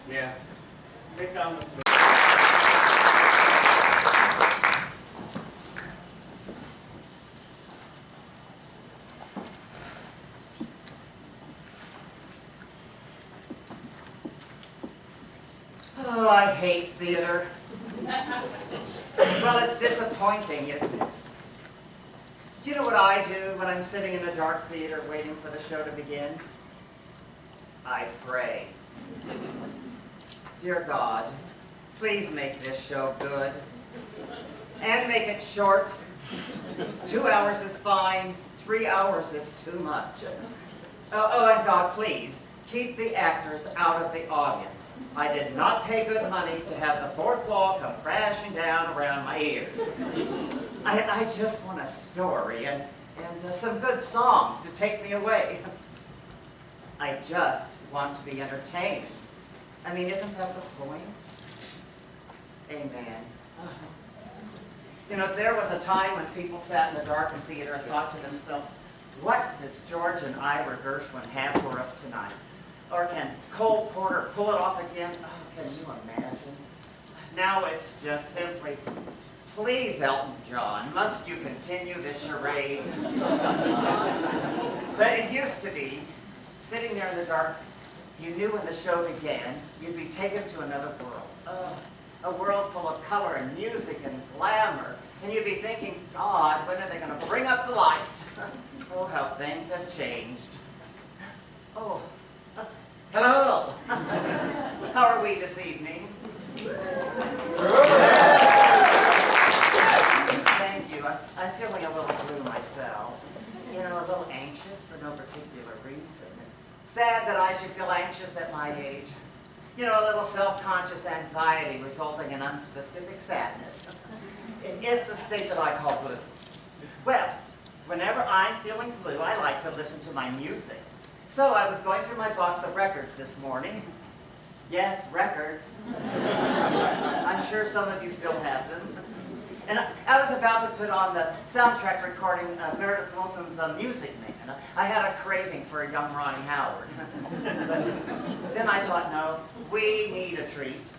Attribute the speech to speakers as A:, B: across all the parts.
A: Yeah. Big comments.
B: Oh, I hate theater. Well, it's disappointing, isn't it? Do you know what I do when I'm sitting in a dark theater waiting for the show to begin? I pray. Dear God, please make this show good. And make it short. 2 hours is fine. 3 hours is too much. Oh, and God, please, keep the actors out of the audience. I did not pay good money to have the fourth wall come crashing down around my ears. I just want a story and some good songs to take me away. I just want to be entertained. I mean, isn't that the point? Amen. You know, there was a time when people sat in the darkened theater and thought to themselves, what does George and Ira Gershwin have for us tonight? Or can Cole Porter pull it off again? Oh, can you imagine? Now it's just simply, please, Elton John, must you continue this charade? But it used to be, sitting there in the dark, you knew when the show began, you'd be taken to another world. A world full of color and music and glamour. And you'd be thinking, God, when are they going to bring up the light? Oh, how things have changed. Oh, hello. How are we this evening? Thank you. I'm feeling a little blue myself. You know, a little anxious for no particular reason. Sad that I should feel anxious at my age. You know, a little self-conscious anxiety resulting in unspecific sadness. It's a state that I call blue. Well, whenever I'm feeling blue, I like to listen to my music. So I was going through my box of records this morning. Yes, records. I'm sure some of you still have them. And I was about to put on the soundtrack recording of Meredith Willson's Music Man. I had a craving for a young Ronnie Howard. But then I thought, no, we need a treat.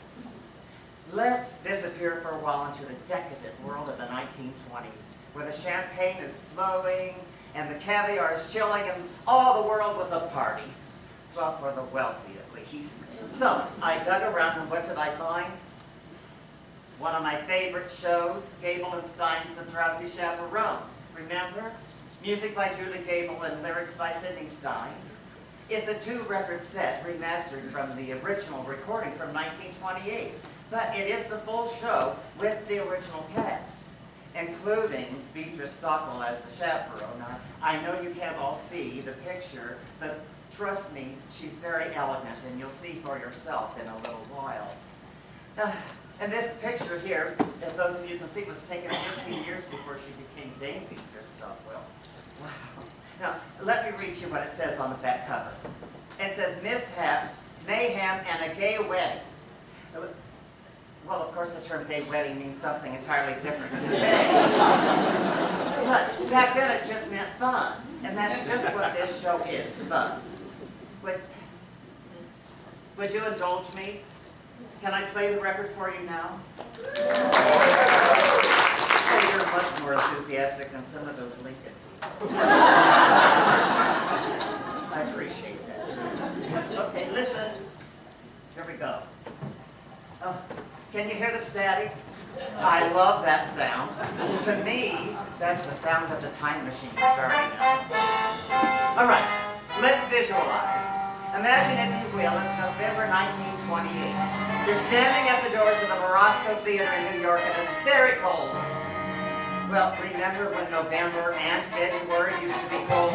B: Let's disappear for a while into the decadent world of the 1920s, where the champagne is flowing, and the caviar is chilling, and all the world was a party. Well, for the wealthy at least. So, I dug around, and what did I find? One of my favorite shows, Gable and Stein's The Drowsy Chaperone. Remember? Music by Julie Gable and lyrics by Sidney Stein. It's a 2-record set, remastered from the original recording from 1928. But it is the full show with the original cast, including Beatrice Stockwell as the chaperone. Now, I know you can't all see the picture, but trust me, she's very elegant, and you'll see for yourself in a little while. And this picture here, that those of you can see, was taken 15 years before she became Dame Beatrice Stockwell. Wow. Now, let me read you what it says on the back cover. It says, mishaps, mayhem, and a gay wedding. Well, of course, the term gay wedding means something entirely different today. But back then, it just meant fun. And that's just what this show is, fun. Would you indulge me? Can I play the record for you now? Oh, you're much more enthusiastic than some of those Lincoln people. I appreciate that. Okay, listen. Here we go. Can you hear the static? I love that sound. To me, that's the sound of the time machine starting up. All right, let's visualize. Imagine, if you will, it's November 1928. You're standing at the doors of the Morosco Theater in New York, and it's very cold. Well, remember when November and February used to be cold?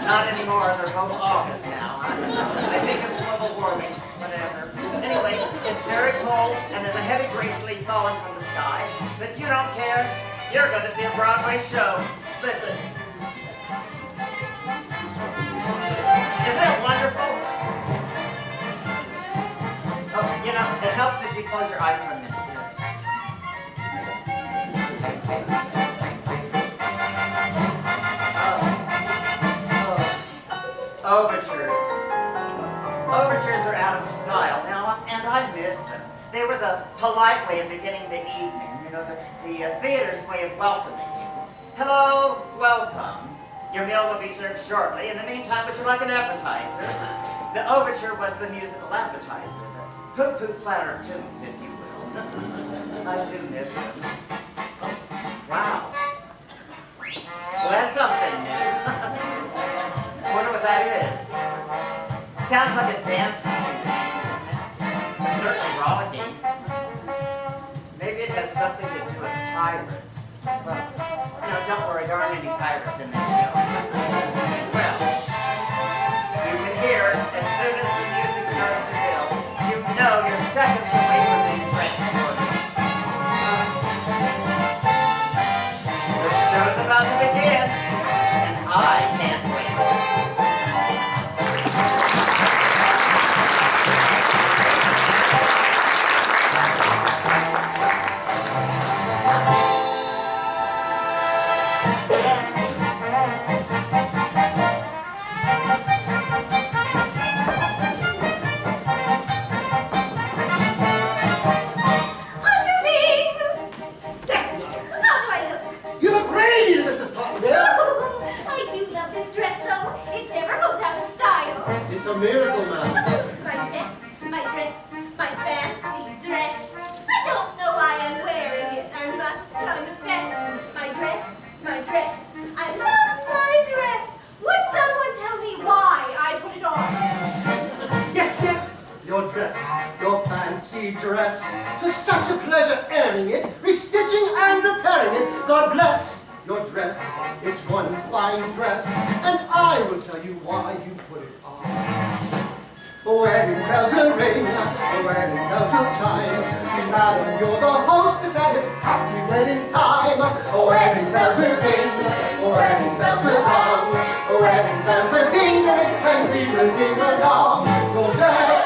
B: Not anymore, they're both August now. I think it's global warming, whatever. Anyway, it's very cold, and there's a heavy gray sleet falling from the sky. But you don't care. You're going to see a Broadway show. Listen. Isn't that wonderful? Oh, you know, it helps if you close your eyes for a minute. Overtures. Overtures are out of style. and I missed them. They were the polite way of beginning the evening, you know, the theater's way of welcoming you. Hello, welcome. Your meal will be served shortly. In the meantime, would you like an appetizer? The overture was the musical appetizer. The poo-poo platter of tunes, if you will. I do miss them. Oh, wow. Well, that's something new. I wonder what that is. Sounds like a dance routine, doesn't it? Certainly rollicking. Maybe it has something to do with pirates. Well, no, don't worry, there aren't any pirates in this show. Well, you can hear as soon as the music starts to build, you know you're seconds away from being transported. The show's about to begin, and I can't wait.
C: It's a miracle, ma'am.
D: My fancy dress. I don't know why I'm wearing it, I must confess. My dress. I love my dress. Would someone tell me why I put it on?
C: Yes, your dress, your fancy dress. 'Twas such a pleasure airing it, restitching and repairing it. God bless your dress, it's one fine dress, and I will tell you why you put it on. Wedding bells will ring, wedding bells will chime. Madam, you're the hostess and it's happy wedding time. Wedding bells will ding, wedding bells will hum. Wedding bells will ding, and we will ding along. Your dress,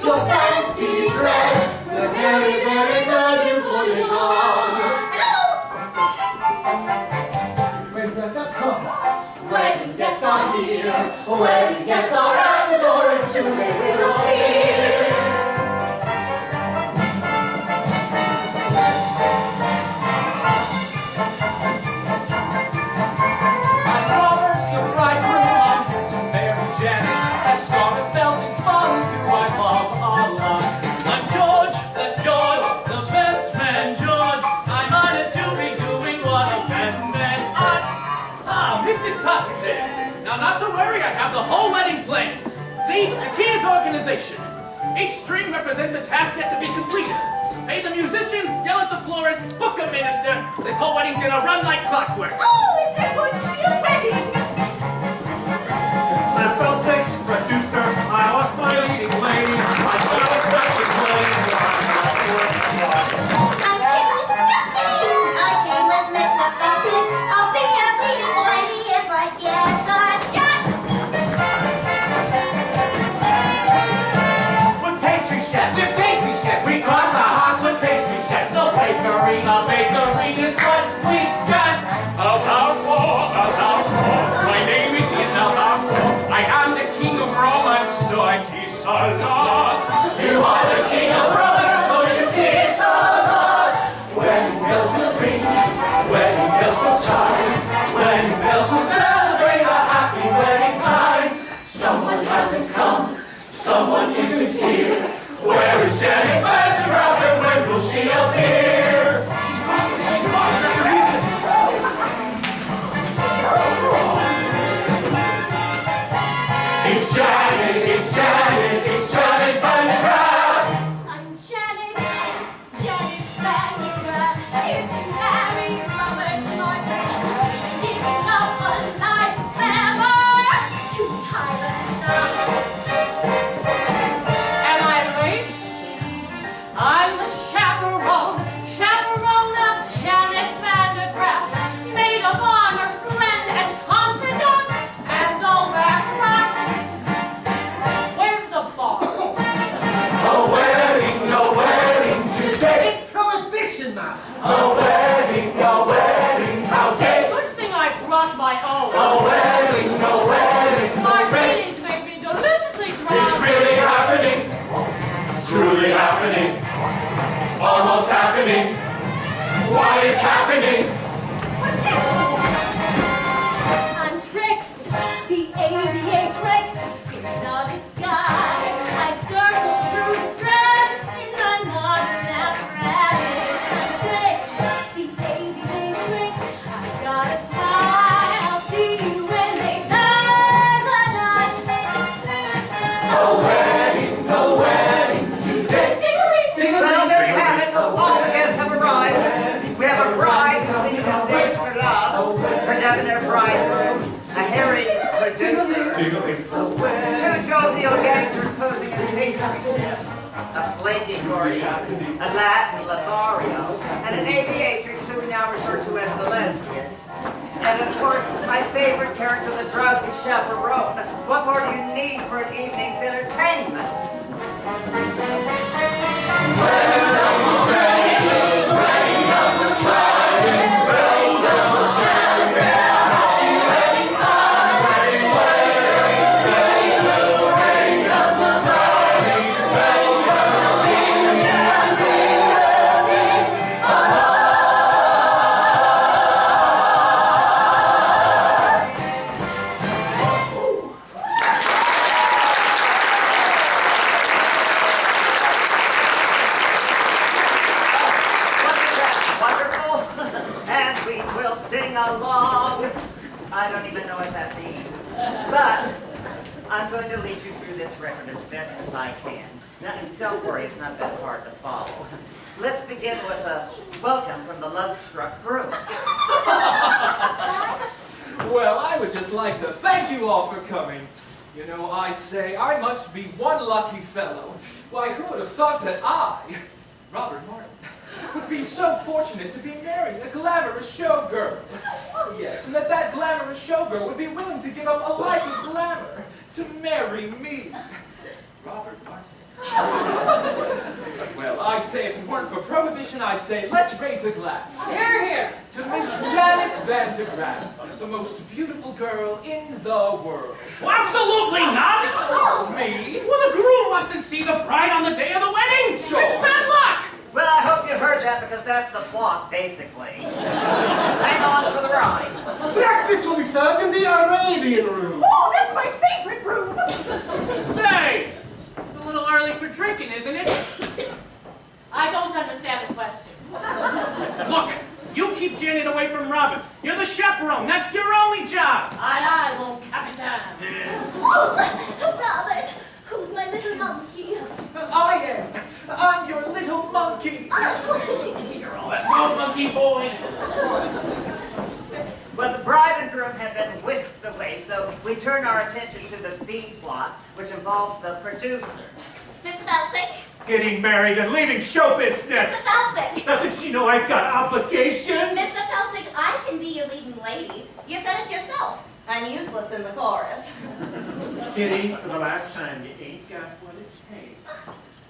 C: your fancy dress. We're very, very glad you put it on. Wedding guests have come, wedding guests are here, wedding guests are at the door, and soon they will appear.
E: I'm Robert, your bridegroom. I'm here to marry Janet. That's Scarlett Felton's father's who I love a lot. I'm George, that's George, the best man George. I'm honored to be doing what a best man ought. Ah, Mrs. Tucker there. Now, not to worry, I have the whole wedding planned. See, the key is organization. Each string represents a task yet to be completed. Pay the musicians, yell at the florist, book a minister. This whole wedding's gonna run like clockwork.
D: Oh, is there going to be a wedding?
F: I'm Feltic, producer. I lost my leading lady. My father's not to blame.
D: I'm kidding, just kidding. I came with Mr. Felton. I'll be a leading lady if I get the shot.
E: With pastry chefs, we cross our hearts with pastry chefs. The bakery is what we got. About four. My name is about four. I am the king of romance, so I kiss a lot. You are the king of romance, so you kiss a lot.
C: Wedding bells will ring, wedding bells will chime. Wedding bells will celebrate a happy wedding time. Someone hasn't come, someone isn't here. Where is Janet Vandergraff and when will she appear?
E: She's gone, that's a reason.
C: It's Janet Vandergraff.
D: I'm Janet Vandergraff, here to marry Robert Martin. Giving up a life forever to Tyler Knight.
G: Am I late? I'm the chaperone.
E: happening? What is happening?
D: I'm Trix, the aviatrix, in the sky. I circle through the stress in my modern apparatus. I'm Trix, the aviatrix. I gotta fly. I'll see you when they tie the knot.
E: A wedding today.
B: Well, there you have it. All the guests have arrived. We have a bride who's leaving the stage for love, her debonair bridegroom, a harried producer, two jovial gangsters posing as pastry chefs, a flaky gordy, a Latin Lothario, and an aviatrix who we now refer to as the lesbian. And of course, my favorite character, the Drowsy Chaperone. What more do you need for an evening's entertainment? I don't even know what that means, but I'm going to lead you through this record as best as I can. Now, don't worry, it's not that hard to follow. Let's begin with a welcome from the love-struck groom.
E: Well, I would just like to thank you all for coming. You know, I say, I must be one lucky fellow. Why, who would have thought that I, Robert Martin, would be so fortunate to be married a glamorous showgirl. Yes, and that glamorous showgirl would be willing to give up a life of glamour to marry me, Robert Martin. Well, I'd say if it weren't for prohibition, I'd say let's raise a glass.
G: Hear, hear.
E: To Miss Janet Van de Graaff, the most beautiful girl in the world.
F: Well, absolutely not!
E: Excuse me.
F: Well, the groom mustn't see the bride on the day of the wedding!
E: Sure.
F: It's bad luck!
B: Well, I hope you heard that because that's the plot, basically. Hang on for the ride.
C: Breakfast will be served in the Arabian room.
G: Oh, that's my favorite room.
F: Say, it's a little early for drinking, isn't it?
G: I don't understand the question.
F: Look, you keep Janet away from Robin. You're the chaperone. That's your only job.
G: Aye, aye, mon capitaine.
D: Oh, Robert, who's my little monkey?
E: I am. I'm your little monkey.
F: Let's go, monkey boys.
B: Well, the bride and groom have been whisked away, so we turn our attention to the B plot, which involves the producer.
D: Mr. Felsick?
F: Getting married and leaving show business.
D: Mr. Felsick?
F: Doesn't she know I've got obligations?
D: Mr. Felsick, I can be your leading lady. You said it yourself. I'm useless in the chorus.
F: Kitty, for the last time, you ain't got what it takes.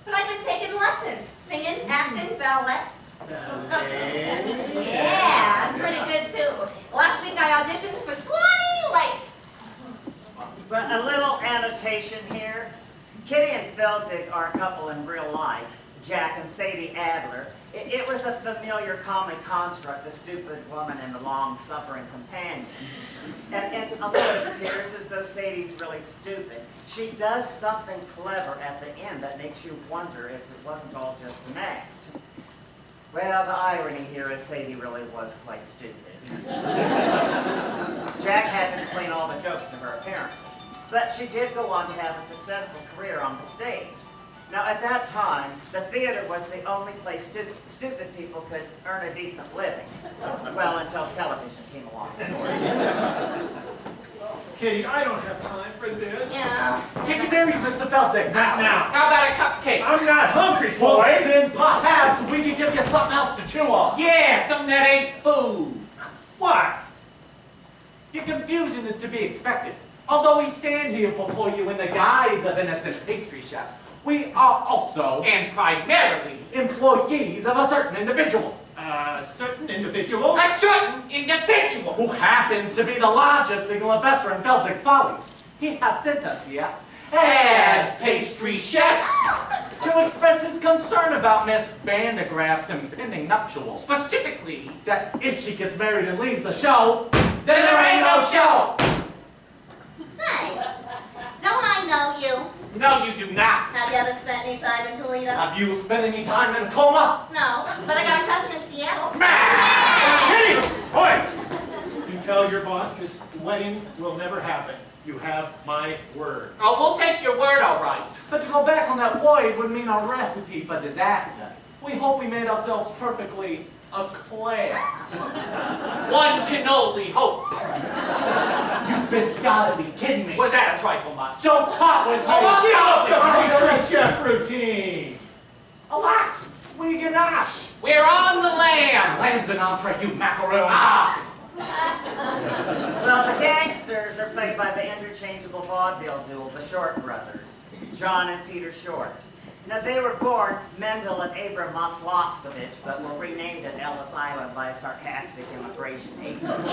D: But I've been taking lessons. Singing, acting, ballet. Yeah, I'm pretty good too. Last week I auditioned for Swanee Lake.
B: But a little annotation here. Kitty and Felzig are a couple in real life, Jack and Sadie Adler. It was a familiar comic construct, the stupid woman and the long-suffering companion. And although it appears as though Sadie's really stupid, she does something clever at the end that makes you wonder if it wasn't all just an act. Well, the irony here is Sadie really was quite stupid. Jack had to explain all the jokes to her, apparently. But she did go on to have a successful career on the stage. Now, at that time, the theater was the only place stupid people could earn a decent living. Well, until television came along, of course.
F: Kitty, I don't have time for this.
D: Yeah.
F: Get you married, Mr. Felsick. Not now.
E: How about a cupcake?
F: I'm not hungry, boys.
H: Well, then perhaps we can give you something else to chew on.
F: Yeah, something that ain't food. What?
H: Your confusion is to be expected. Although we stand here before you in the guise of innocent pastry chefs, we are also,
E: And primarily,
H: employees of a certain individual.
F: Certain individuals.
E: a certain individual.
H: Who happens to be the largest single investor in Felsick Follies. He has sent us here as pastry chefs to express his is concerned about Miss Vandegraff's impending nuptials.
E: Specifically,
H: That if she gets married and leaves the show,
E: then there ain't no show.
D: Say, don't I know you?
E: No, you do not.
D: Have you ever spent any time in Toledo?
H: have you spent any time in a coma?
D: No, but I got a cousin in Seattle.
F: Kitty! Boys! You tell your boss this wedding will never happen. You have my word.
E: Oh, we'll take your word, all right.
H: But to go back on that void would mean a recipe for disaster. We hope we made ourselves perfectly eclair.
E: One can only hope.
H: You've just gotta be kidding me.
E: Was that a trifle much?
H: Don't talk with me!
E: Oh, I'll talk with
F: The chef routine.
H: Alas, we ganache.
E: We're on the lam.
H: Lamb's an entree, you macaroon.
E: Ah,
B: Well, the gangsters are played by the interchangeable vaudeville duo, the Short brothers, John and Peter Short. Now, they were born Mendel and Abram Maslowskowicz, but were renamed at Ellis Island by a sarcastic immigration agent.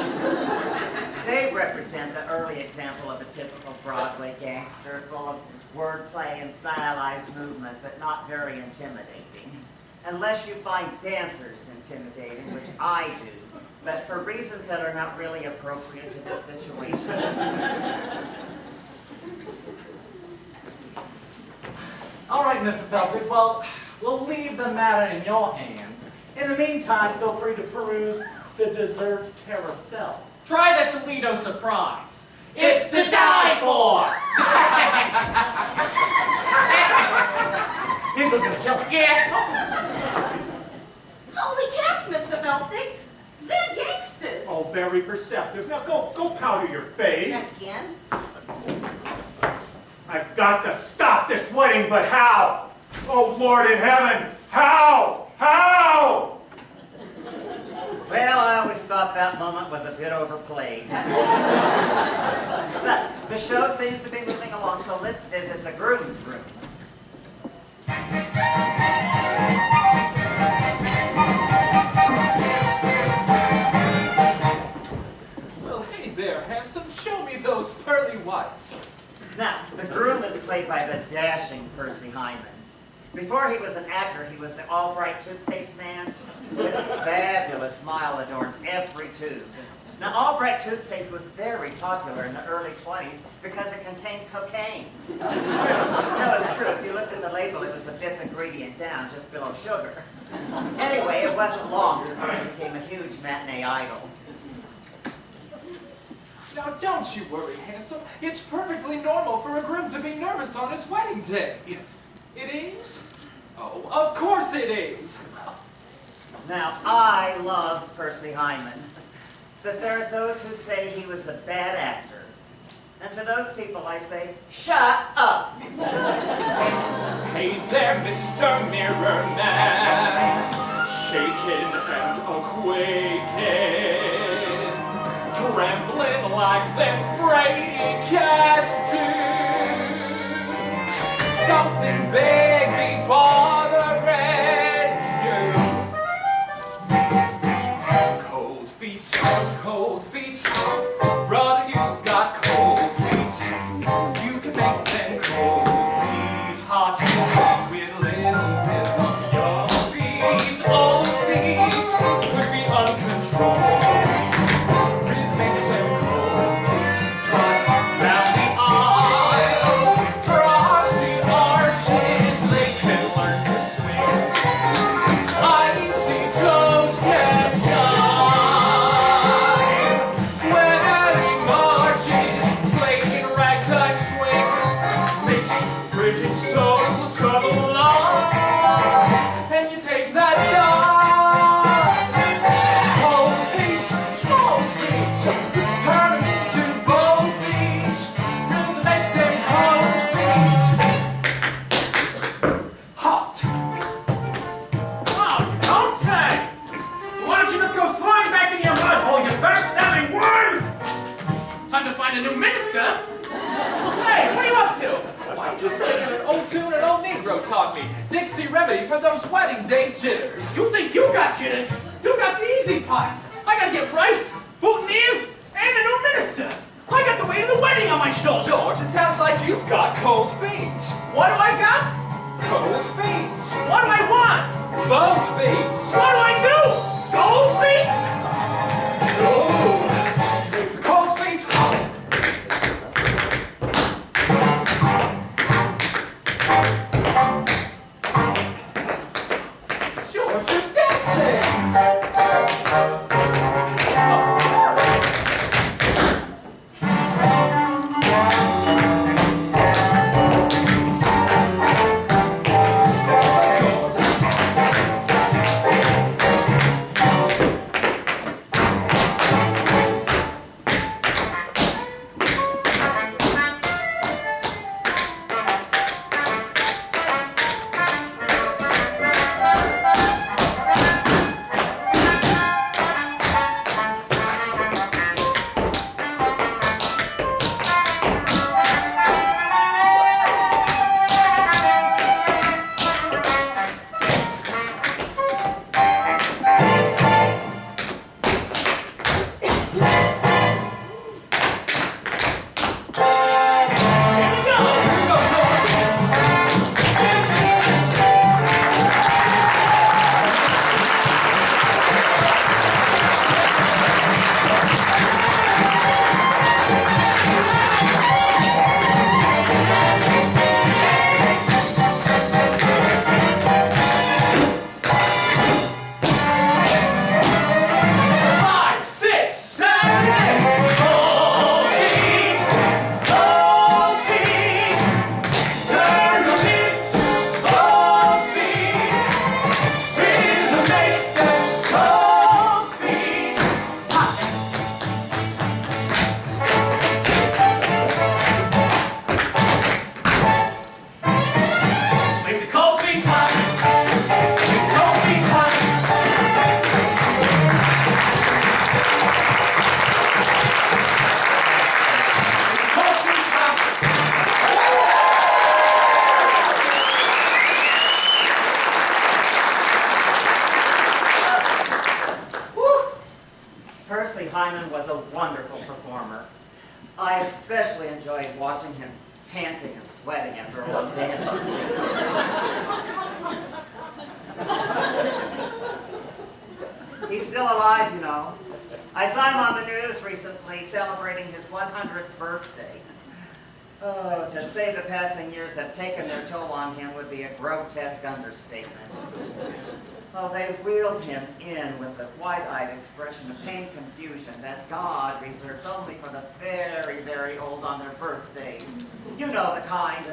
B: They represent the early example of a typical Broadway gangster, full of wordplay and stylized movement, but not very intimidating. Unless you find dancers intimidating, which I do, but for reasons that are not really appropriate to this situation.
H: All right, Mr. Peltic, well, we'll leave the matter in your hands. In the meantime, feel free to peruse the dessert carousel.
E: try the Toledo surprise. It's to die for.
H: He's gonna kill us.
E: Yeah.
D: Holy cats, Mr. Feltzig. They're gangsters.
F: Oh, very perceptive. Now go powder your face.
D: Yes, again.
F: I've got to stop this wedding, but how? Oh, Lord in heaven, how? How?
B: Well, I always thought that moment was a bit overplayed. But the show seems to be moving along, so let's visit the groom's room.
E: Well, hey there, handsome. Show me those pearly whites.
B: Now, the groom is played by the dashing Percy Hyman. Before he was an actor, he was the Albright toothpaste man. His fabulous smile adorned every tooth. Now, Albright toothpaste was very popular in the early 20s because it contained cocaine. No, it's true. If you looked at the label, it was the 5th ingredient down, just below sugar. Anyway, it wasn't long before he became a huge matinee idol.
E: Now, don't you worry, handsome. It's perfectly normal for a groom to be nervous on his wedding day. It is? Oh, of course it is.
B: Now, I love Percy Hyman, but there are those who say he was a bad actor. And to those people I say, shut up!
E: Hey there, Mr. Mirror Man, shaking and a-quaking, trembling like them fraidy cats do. Something big be bothering you. Cold feet, brother, you've got cold feet. You can make them cold feet hot with a little bit of your feet. Old feet could be uncontrolled. Rhythm makes them cold feet trot down the aisle. Frosty arches, they can learn to swing. Icy toes can shine. Wedding marches, played in ragtime swing, makes frigid souls come alive. And you take that dog, cold feet, turn them into bold feet, really make them cold feet hot.
F: Oh, you don't say! Why don't you just go slide back in your mud hole, you backstabbing worm!
E: Time to find a new minister. Hey, what are you up to? Oh, I'm just singing an old tune an old Negro taught me. Dixie remedy for those wedding day jitters.
F: You think you got jitters? You got the easy part. I gotta get rice, boutonnieres, and a new minister. I got the weight of the wedding on my shoulders.
E: George, it sounds like you've got cold feet.
F: What do I got?
E: Cold feet.
F: What do
E: boat feet.
F: What do I do? Scold feet?
E: Make the cold feet hot. George, you're dancing.
B: Hyman was a wonderful performer. I especially enjoyed watching him panting and sweating after a long dance or two. He's still alive, you know. I saw him on the news recently celebrating his 100th birthday. Oh, to say the passing years have taken their toll on him would be a grotesque understatement. Oh, they wheeled him in with the wide-eyed expression of pained confusion that God reserves only for the very, very old on their birthdays. You know the kind.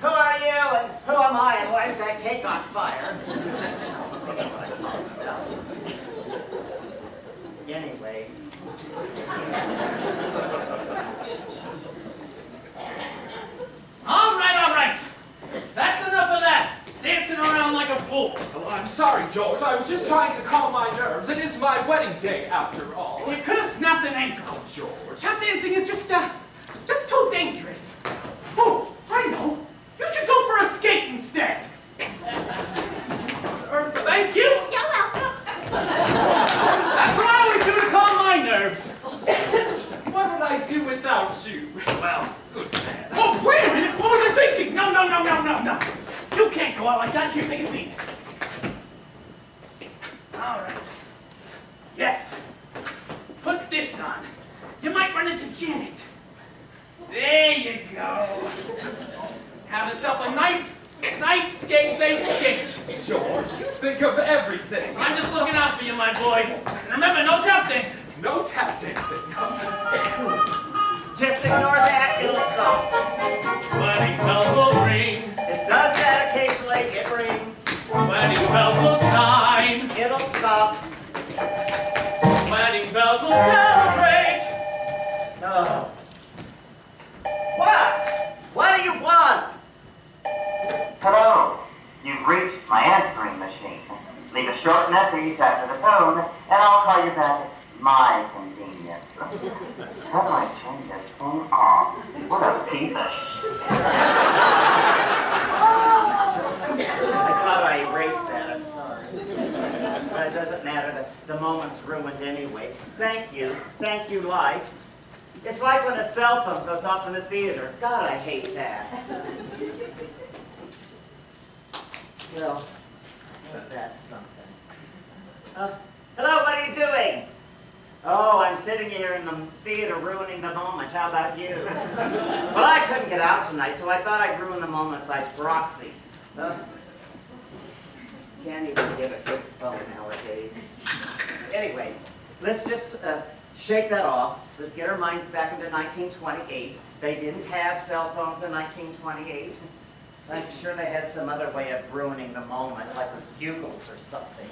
B: Who are you and who am I and why is that cake on fire? You know what I'm talking about. Anyway.
F: All right. That's enough of that. Dancing around like a fool.
E: Oh, I'm sorry, George. I was just trying to calm my nerves. It is my wedding day, after all.
F: You could have snapped an ankle.
E: George.
F: Tap dancing is just too dangerous. Oh, I know. You should go for a skate instead. Thank you.
D: You're welcome.
F: That's what I always do to calm my nerves.
E: What would I do without you?
F: Well, good man. Oh, wait a minute. What was I thinking? No. You can't go out like that. Here, take a seat. All right. Yes. Put this on. You might run into Janet. There you go. Have yourself a nice skate-safe skate.
E: George, you think of everything.
F: I'm just looking out for you, my boy. And remember, no tap dancing.
E: No tap dancing.
B: Just ignore that, it'll stop.
F: Wedding bells will ring.
B: It does that occasionally, it rings.
F: Wedding bells will chime.
B: It'll stop.
F: Wedding bells will celebrate.
B: Oh. What? What do you want?
I: Hello. You've reached my answering machine. Leave a short message after the tone, and I'll call you back at my convenience. How do I turn this thing off? What a piece of
B: I thought I erased that, I'm sorry. But it doesn't matter, the moment's ruined anyway. Thank you, life. It's like when a cell phone goes off in the theater. God, I hate that. Well, That's something. Hello, what are you doing? Oh, I'm sitting here in the theater ruining the moment. How about you? Well, I couldn't get out tonight, so I thought I'd ruin the moment by proxy. Can't even get a good phone nowadays. Anyway, let's just shake that off. Let's get our minds back into 1928. They didn't have cell phones in 1928. I'm sure they had some other way of ruining the moment, like with bugles or something.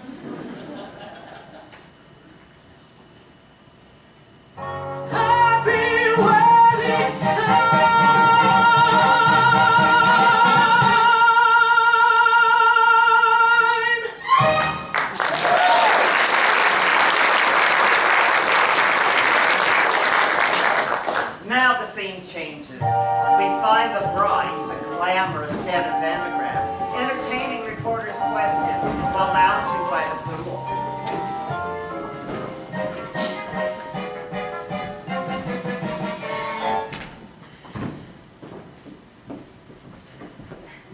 E: Happy wedding time!
B: Now the scene changes. We find the bride, the glamorous Janet Vandergraaf, entertaining reporters' questions while lounging by the pool.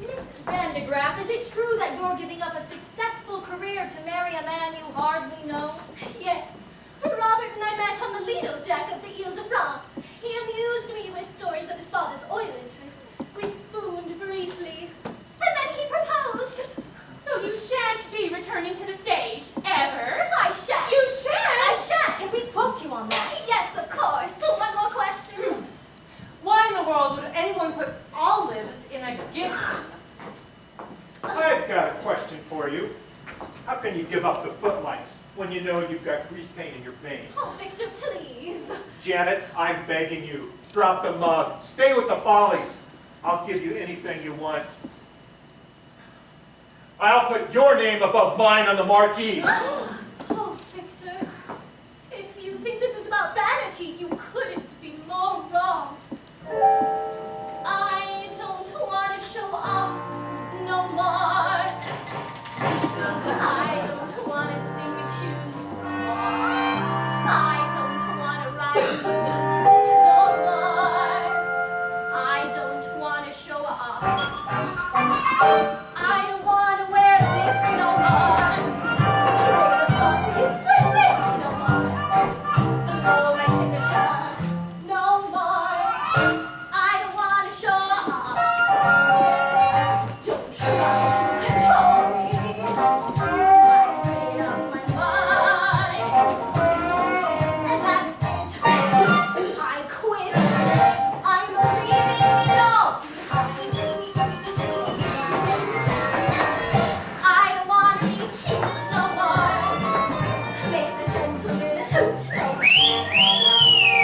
D: Miss Vandergraaf, is it true that you're giving up a successful career to marry a man you hardly know? Yes. Robert and I met on the Lido deck of the Ile de France. He amused me with stories of his father's oil interests. We spooned briefly, and then he proposed.
J: So you shan't be returning to the stage, ever?
D: I shan't.
J: You shan't?
D: I shan't. Can we quote you on that? Yes, of course. So one more question.
G: Why in the world would anyone put olives in a Gibson?
K: I've got a question for you. How can you give up the footlights when you know you've got grease paint in your veins?
D: Oh, Victor, please.
K: Janet, I'm begging you. Drop the mug. Stay with the Follies. I'll give you anything you want. I'll put your name above mine on the marquee.
D: Oh, Victor, if you think this is about vanity, you couldn't be more wrong. I don't want to show off no more. I don't want to sing a tune no more. I don't want to ride blues no more. I don't want to show off. I don't want to wear this no more. The saucy Swiss miss no more. Oh, my signature no more. I don't want to show off. Don't try to control me. I'm made up my mind. And that's it. I quit. I'm leaving it all behind. I don't want to be king no more. Make the gentleman hoot no more.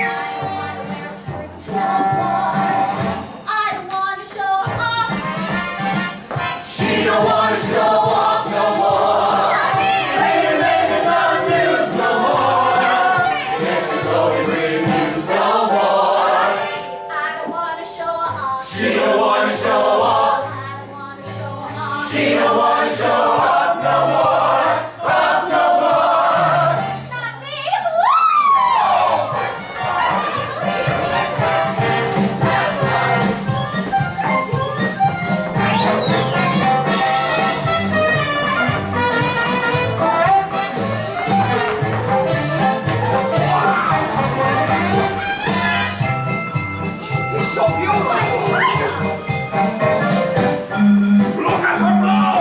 D: I don't want to wear fruit no more. I don't want to show off.
E: She don't want to show off no more.
D: Not me.
E: Ain't making the news no more. It's the going reviews no more.
D: I don't want to show off.
E: She don't want to show off.
D: I don't want to show off.
E: She don't want to show off no more. Off no more.
D: Not me.
K: She's so beautiful. Look at her blow.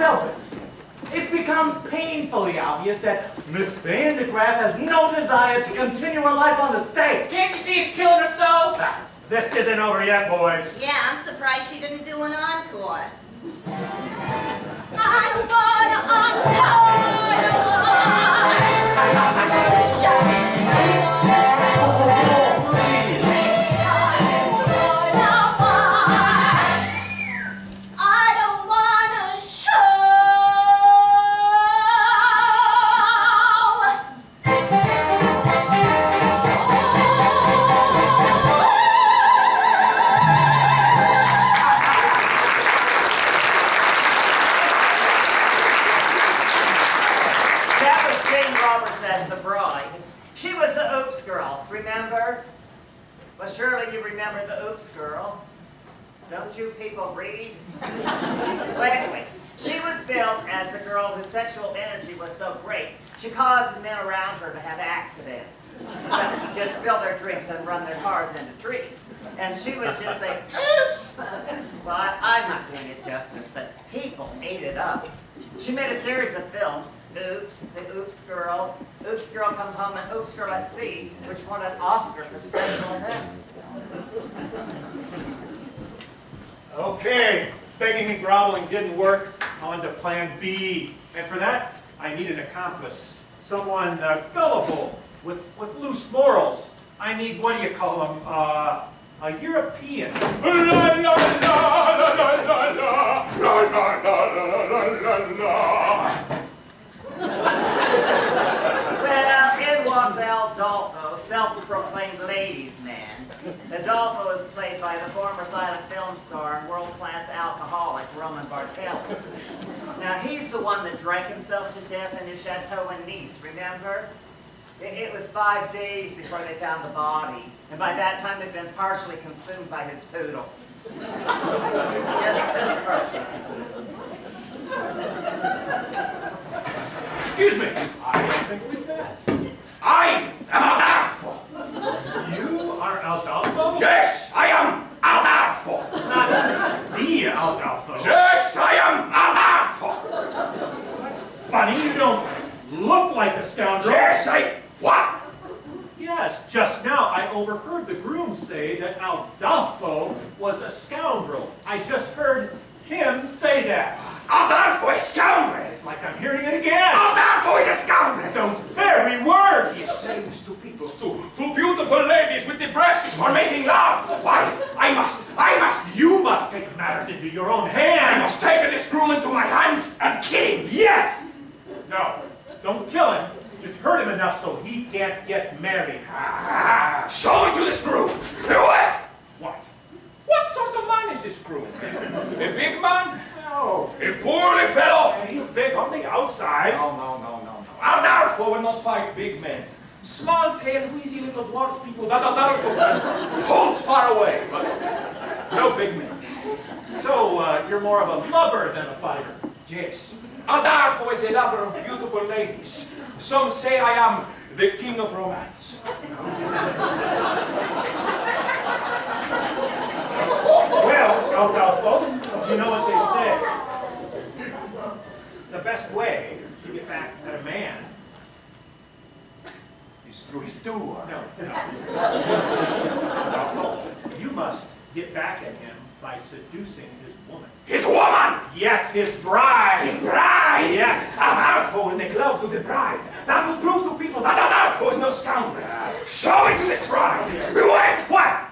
H: Felton, it's become painfully obvious that Miss Van de Graaff has no desire to continue her life on the stage.
F: Can't you see it's killing her soul?
K: This isn't over yet, boys.
D: Yeah, I'm surprised she didn't do an encore.
J: I don't wanna encore. Shine.
B: Remember? Well, surely you remember the Oops Girl. Don't you people read? Well, anyway, she was built as the girl whose sexual energy was so great, she caused the men around her to have accidents. Just spill their drinks and run their cars into trees. And she would just say, oops! Well, I'm not doing it justice, but people ate it up. She made a series of films, Oops, The Oops Girl Comes Home, and Oops Girl at Sea, which won an Oscar for special effects.
K: Okay, begging and groveling didn't work. On to plan B. And for that, I need an accomplice. Someone gullible, with loose morals. I need, what do you call them, a European.
B: Well, in walks Adolfo, self-proclaimed ladies' man. Adolfo is played by the former silent film star and world-class alcoholic Roman Bartelli. Now, he's the one that drank himself to death in his chateau in Nice, remember? It was 5 days before they found the body, and by that time it had been partially consumed by his poodles. just partially consumed.
K: Excuse me, I don't think we've met.
F: I am Adolfo.
K: You are Adolfo?
F: Yes, I am Adolfo.
K: Not the Adolfo.
F: Yes, I am Adolfo.
K: That's funny, you don't look like a scoundrel.
F: Yes, what?
K: Yes, just now I overheard the groom say that Adolfo was a scoundrel. I just heard him say that.
F: Adolfo is a scoundrel.
K: It's like I'm hearing it again.
F: Adolfo is a scoundrel.
K: Those very words.
F: He says this to people, to beautiful ladies with the breasts for making love. Why?
K: You must take matters into your own
F: I
K: hands.
F: must take this groom into my hands and kill him.
K: Yes! No, don't kill him. Just hurt him enough so he can't get married.
F: Show me to this groom. Quick!
K: What?
F: What sort of man is this groom? A big man?
K: No.
F: A poorly fellow?
K: He's big on the outside.
F: No. Adolfo will not fight big men. Small, pale, wheezy little dwarf people that Adolfo can hold far away, but no big men.
K: So, you're more of a lover than a fighter.
F: Yes. Adolfo is a lover of beautiful ladies. Some say I am the king of romance.
K: Well, Adolfo, you know what they say. The best way to get back at a man
F: is through his door.
K: No. Adolfo, you must get back at him by seducing his woman.
F: His woman!
K: Yes, his bride!
F: His bride!
K: Yes!
F: Adolfo will make love to the bride. That will prove to people that Adolfo is no scoundrel. Show me to this bride! Wait!
K: What?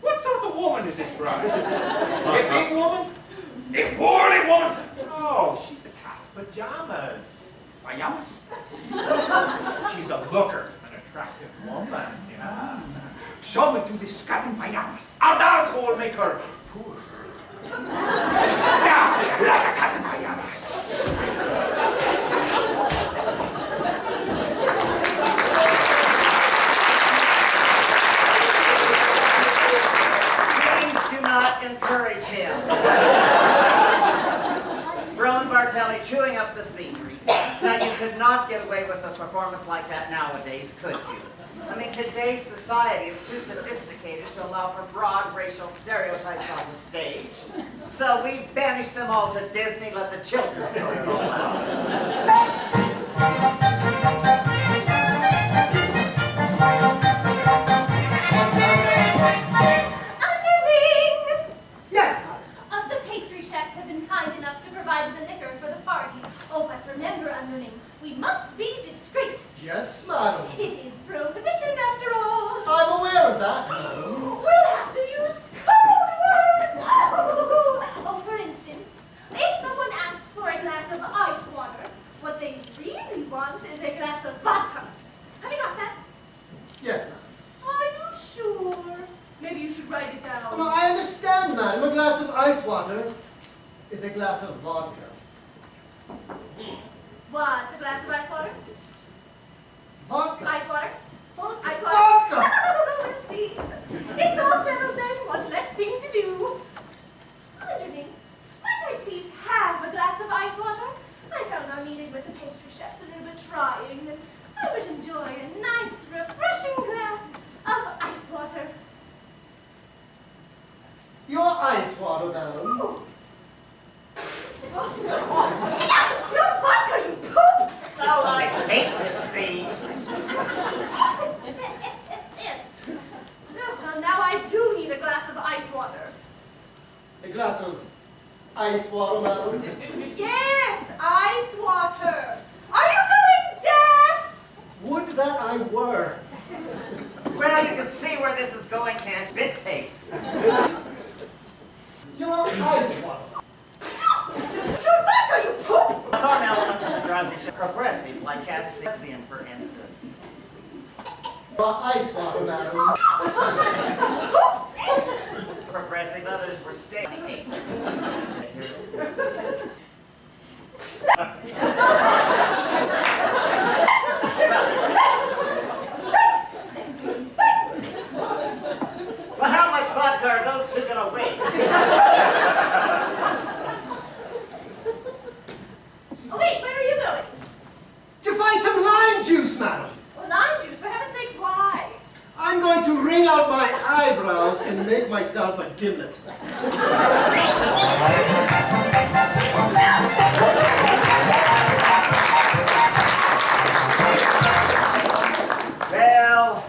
K: What sort of woman is this bride?
F: A big woman? A poorly woman?
K: Oh, she's a cat's pajamas.
F: Pajamas?
K: She's a looker, an attractive woman, yeah.
F: Show me to this cat in pajamas. Adolfo will make her poor. Snap like a cat in pajamas.
B: Please do not encourage him. Roman Bartelli chewing up the scenery. Now, you could not get away with a performance like that nowadays, could you? I mean, today's society is too sophisticated to allow for broad racial stereotypes on the stage. So we've banished them all to Disney, let the children sort it all out.
D: We must be discreet.
C: Yes, madam.
D: It is prohibition after all.
C: I'm aware of that.
D: We'll have to use code words. Oh, for instance, if someone asks for a glass of ice water, what they really want is a glass of vodka. Have you got that?
C: Yes, madam.
D: Are you sure? Maybe you should write it down.
C: No, I understand, madam. A glass of ice water is a glass of vodka.
D: What's a glass of ice water?
C: Vodka.
D: Ice water?
C: Vodka.
D: Ice water?
C: Vodka.
D: Let's see. It's all settled then. One less thing to do. Underling, might I please have a glass of ice water? I found our meeting with the pastry chefs a little bit trying, and I would enjoy a nice, refreshing glass of ice water.
C: Your ice water, madam.
D: Get out with pure vodka, you poop!
B: Oh, I hate this scene.
D: Well, now I do need a glass of ice water.
C: A glass of ice water, madam.
D: Yes, ice water. Are you going deaf?
C: Would that I were.
B: Well, you can see where this is going, can't you? It takes.
C: Your ice water.
D: Pure vodka, you poop!
B: Some elements of the Drowsy show progressive, like Castian, for instance.
C: Your ice water, madam.
B: Progressive, others were staying. Well, how much vodka are those two going to waste?
D: Oh, wait, where are you going?
C: To find some lime juice, madam.
D: Oh, lime juice, for heaven's sakes, why?
C: I'm going to wring out my eyebrows and make myself a gimlet.
B: Well,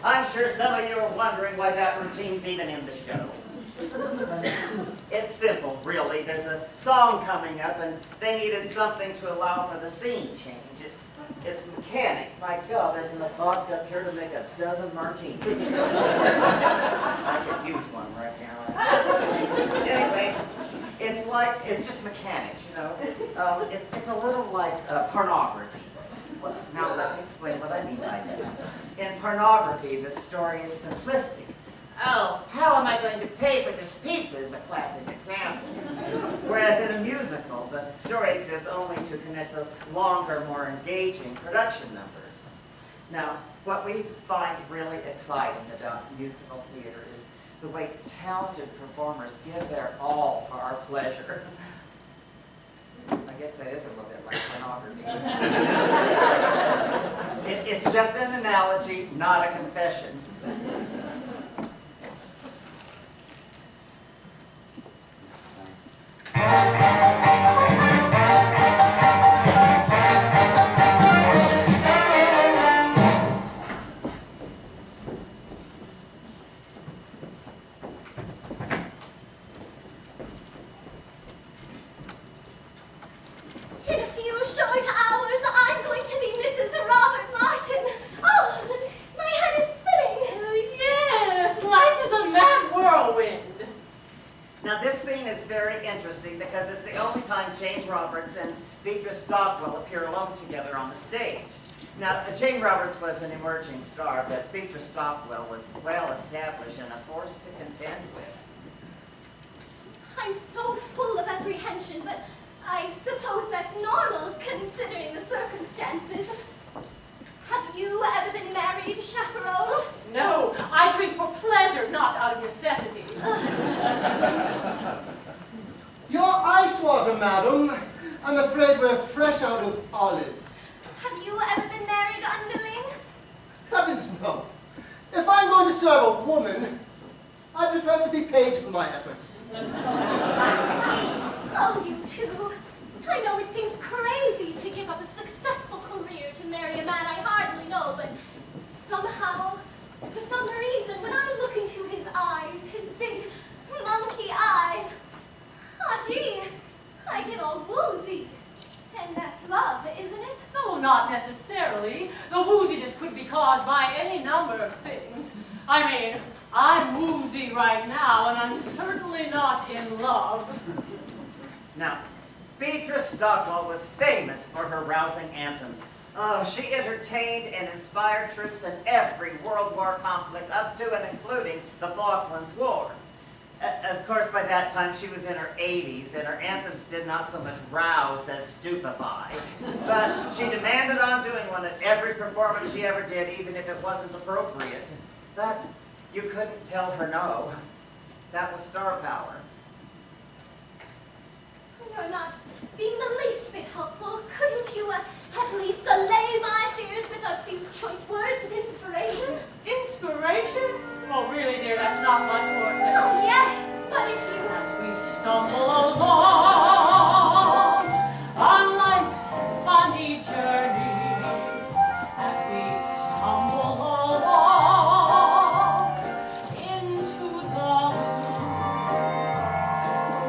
B: I'm sure some of you are wondering why that routine's even in the show. It's simple, really. There's a song coming up, and they needed something to allow for the scene change. It's mechanics. My God, there's enough vodka up here to make a dozen martinis. I could use one right now. Anyway, it's just mechanics, you know. It's a little like pornography. Well, now let me explain what I mean by that. In pornography, the story is simplistic. Oh, how am I going to pay for this pizza is a classic example. Whereas in a musical, the story exists only to connect the longer, more engaging production numbers. Now, what we find really exciting about musical theater is the way talented performers give their all for our pleasure. I guess that is a little bit like pornography. It's just an analogy, not a confession.
D: In a few short hours, I'm going to be Mrs. Robert Martin. Oh, my head is spinning.
G: Yes, life is a mad whirlwind.
B: Now this scene is very interesting because it's the only time Jane Roberts and Beatrice Stockwell appear alone together on the stage. Now, Jane Roberts was an emerging star, but Beatrice Stockwell was well established and a force to contend with.
D: I'm so full of apprehension, but I suppose that's normal considering the circumstances. Have you ever been married, Chaperone?
G: No, I drink for pleasure, not out of necessity.
C: Your ice water, madam. I'm afraid we're fresh out of olives.
D: Have you ever been married, underling?
C: Heavens, no. If I'm going to serve a woman, I prefer to be paid for my efforts.
D: Oh, you two. I know it seems crazy to give up a successful career to marry a man I hardly know, but somehow, for some reason, when I look into his eyes, his big monkey eyes, ah, gee, I get all woozy. And that's love, isn't it?
G: No, not necessarily. The wooziness could be caused by any number of things. I mean, I'm woozy right now, and I'm certainly not in love.
B: Now, Beatrice Stockwell was famous for her rousing anthems. Oh, she entertained and inspired troops in every World War conflict up to and including the Falklands War. Of course, by that time, she was in her 80s, and her anthems did not so much rouse as stupefy. But she demanded on doing one at every performance she ever did, even if it wasn't appropriate. But you couldn't tell her no. That was star power.
D: You're not being the least bit helpful. Couldn't you at least allay my fears with a few choice words of inspiration?
G: Inspiration? Oh, really, dear, that's not my forte.
D: Oh, yes, but if you...
G: As we stumble along on life's funny journey, as we stumble along into the gloom,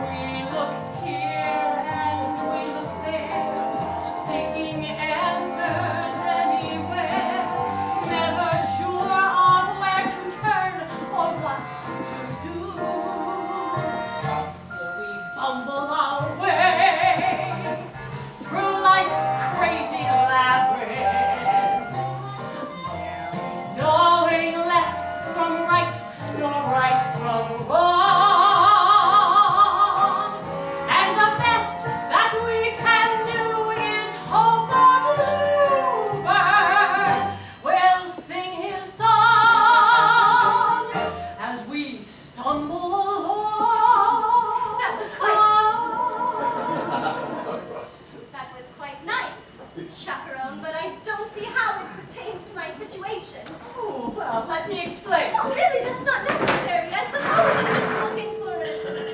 G: we look here and we look there, seeking answers anywhere, never sure of where to turn or what to do. Still we bumble our way through life's crazy labyrinth, knowing left from right, nor right from wrong. And the best that we can do is hope our bluebird will sing his song as we stumble along.
D: That was quite nice, Chaperone, but I don't see how it pertains to my situation.
G: Oh, well, let me explain.
D: Oh, really, that's not necessary. I suppose I'm just looking for a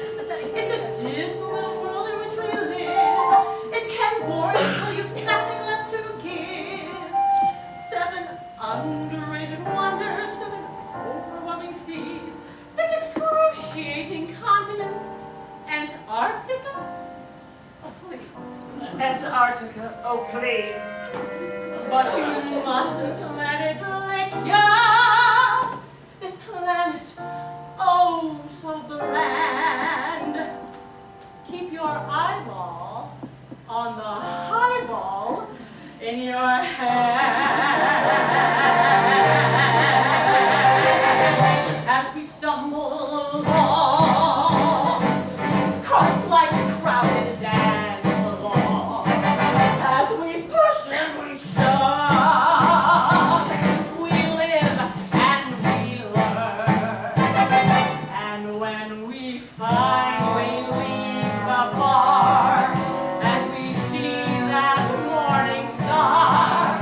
D: sympathetic...
G: It's a dismal little world in which we live. It can bore you until you've nothing left to give. 7 underrated wonders, 7 overwhelming seas, 6 excruciating continents, Antarctica? Oh, please.
B: Antarctica, oh please.
G: But you mustn't let it lick ya. This planet, oh so bland. Keep your eyeball on the highball in your hand. As we stumble along, cross life's crowded dance along. As we push and we shove, we live and we learn. And when we finally leave the bar and we see that morning star,